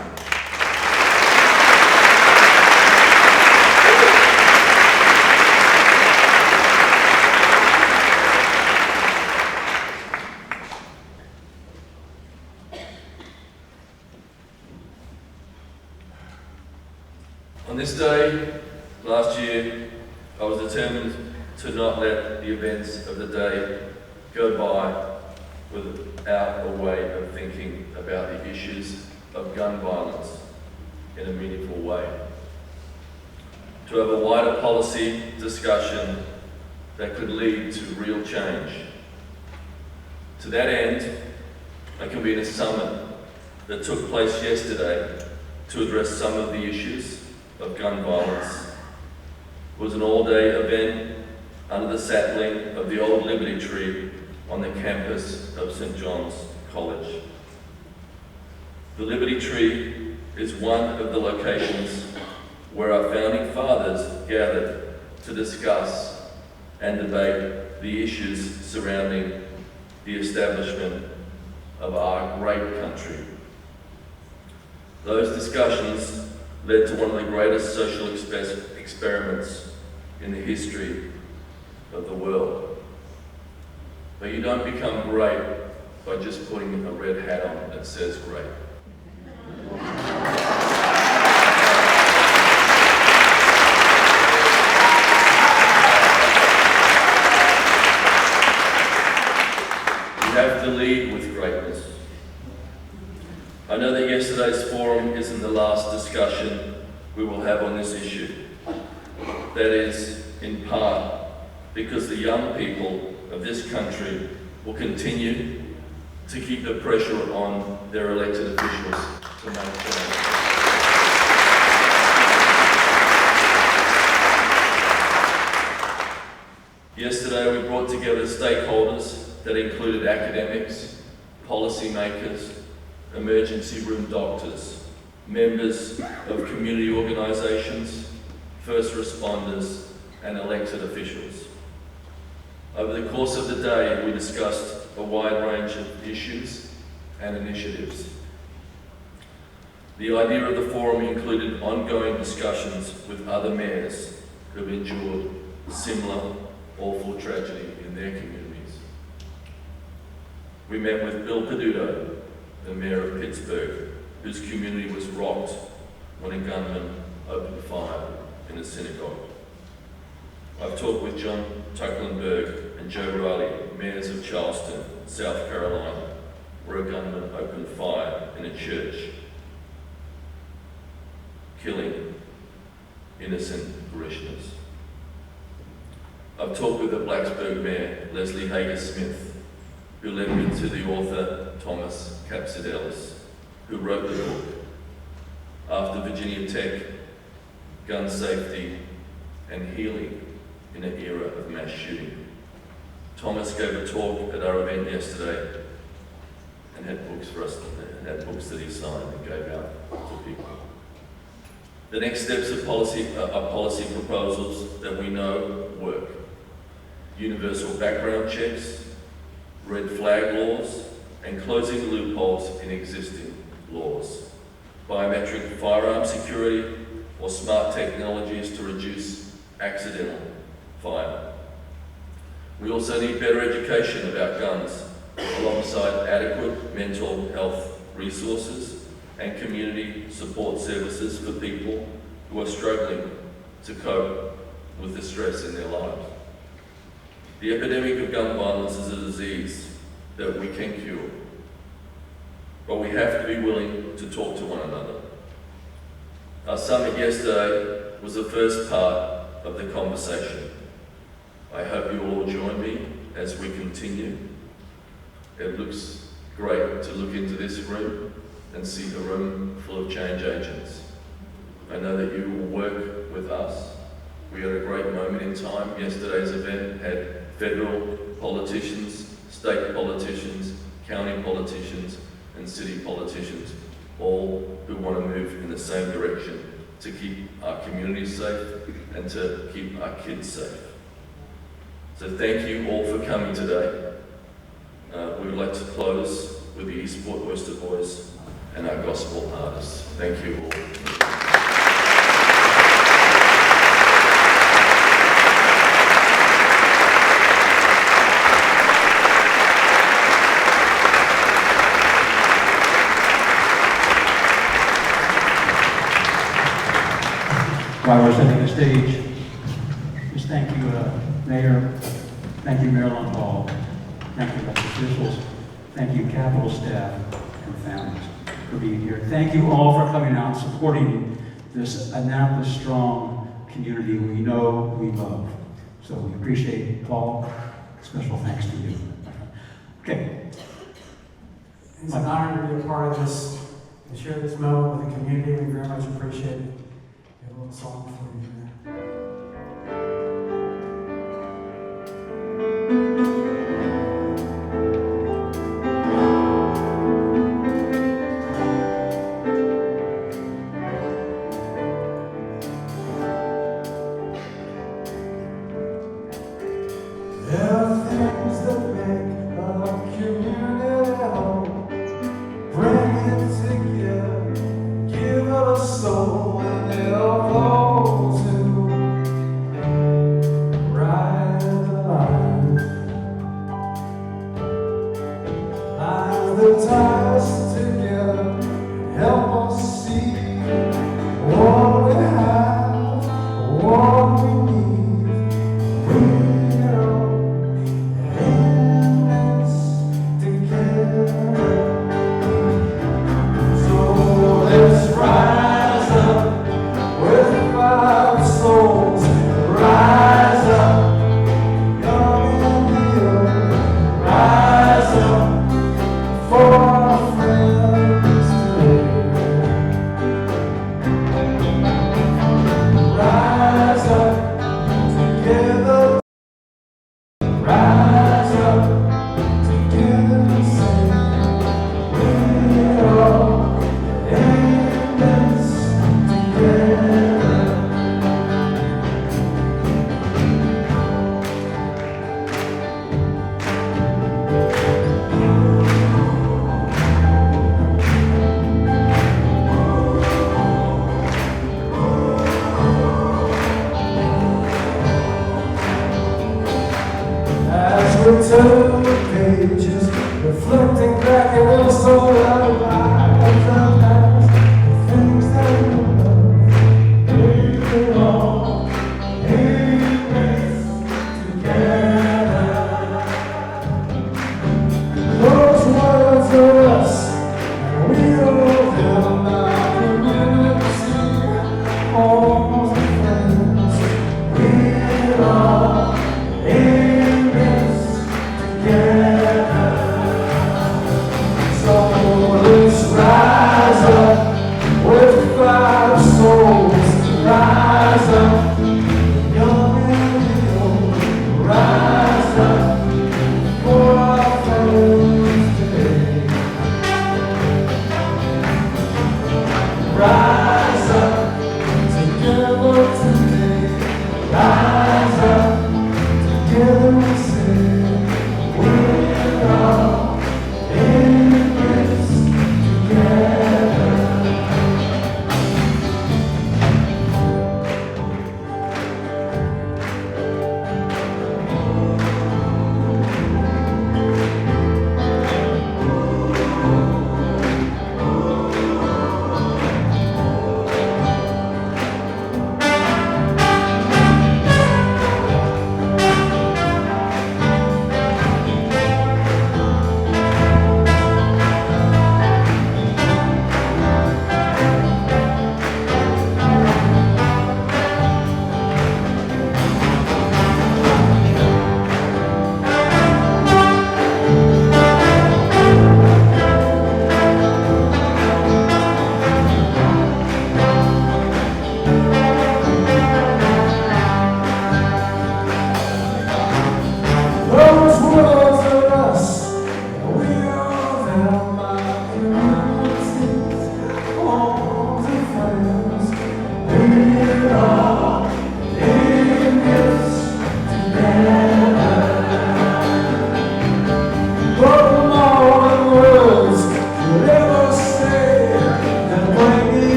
On this day, last year, I was determined to not let the events of the day go by without a way of thinking about the issues of gun violence in a meaningful way. To have a wider policy discussion that could lead to real change. To that end, I convened a summit that took place yesterday to address some of the issues of gun violence. It was an all-day event under the sapling of the old Liberty Tree on the campus of St. John's College. The Liberty Tree is one of the locations where our founding fathers gathered to discuss and debate the issues surrounding the establishment of our great country. Those discussions led to one of the greatest social experiments in the history of the world. But you don't become great by just putting a red hat on that says great. You have to lead with greatness. I know that yesterday's forum isn't the last discussion we will have on this issue. That is, in part, because the young people of this country will continue to keep the pressure on their elected officials to make change. Yesterday we brought together stakeholders that included academics, policymakers, emergency room doctors, members of community organisations, first responders, and elected officials. Over the course of the day, we discussed a wide range of issues and initiatives. The idea of the forum included ongoing discussions with other mayors who have endured similar awful tragedy in their communities. We met with Bill Peduto, the mayor of Pittsburgh, whose community was rocked when a gunman opened fire in a synagogue. I've talked with John Tucklenberg and Joe Riley, mayors of Charleston, South Carolina, where a gunman opened fire in a church, killing innocent parishioners. I've talked with the Blacksburg mayor, Leslie Hager Smith, who led me to the author Thomas Capsidelis, who wrote the book, After Virginia Tech, Gun Safety and Healing in an Era of Mass Shooting. Thomas gave a talk at our event yesterday and had books for us, had books that he signed and gave out to people. The next steps are policy proposals that we know work. Universal background checks, red flag laws, and closing loopholes in existing laws. Biometric firearm security or smart technologies to reduce accidental fire. We also need better education about guns, alongside adequate mental health resources and community support services for people who are struggling to cope with the stress in their lives. The epidemic of gun violence is a disease that we can cure, but we have to be willing to talk to one another. Our summit yesterday was the first part of the conversation. I hope you all join me as we continue. It looks great to look into this room and see a room full of change agents. I know that you will work with us. We had a great moment in time. Yesterday's event had federal politicians, state politicians, county politicians, and city politicians, all who want to move in the same direction to keep our communities safe and to keep our kids safe. So thank you all for coming today. We would like to close with the Eastport Oyster Boys and our gospel artists. Thank you all. While we're setting the stage, just thank you, Mayor, thank you, Maryland Hall, thank you, elected officials, thank you, Capitol staff and families for being here. Thank you all for coming out and supporting this Annapolis strong community we know we love. So we appreciate Paul. Special thanks to you. Okay. It's an honor to be a part of this and share this moment with the community. We very much appreciate it. We have a little song for you here.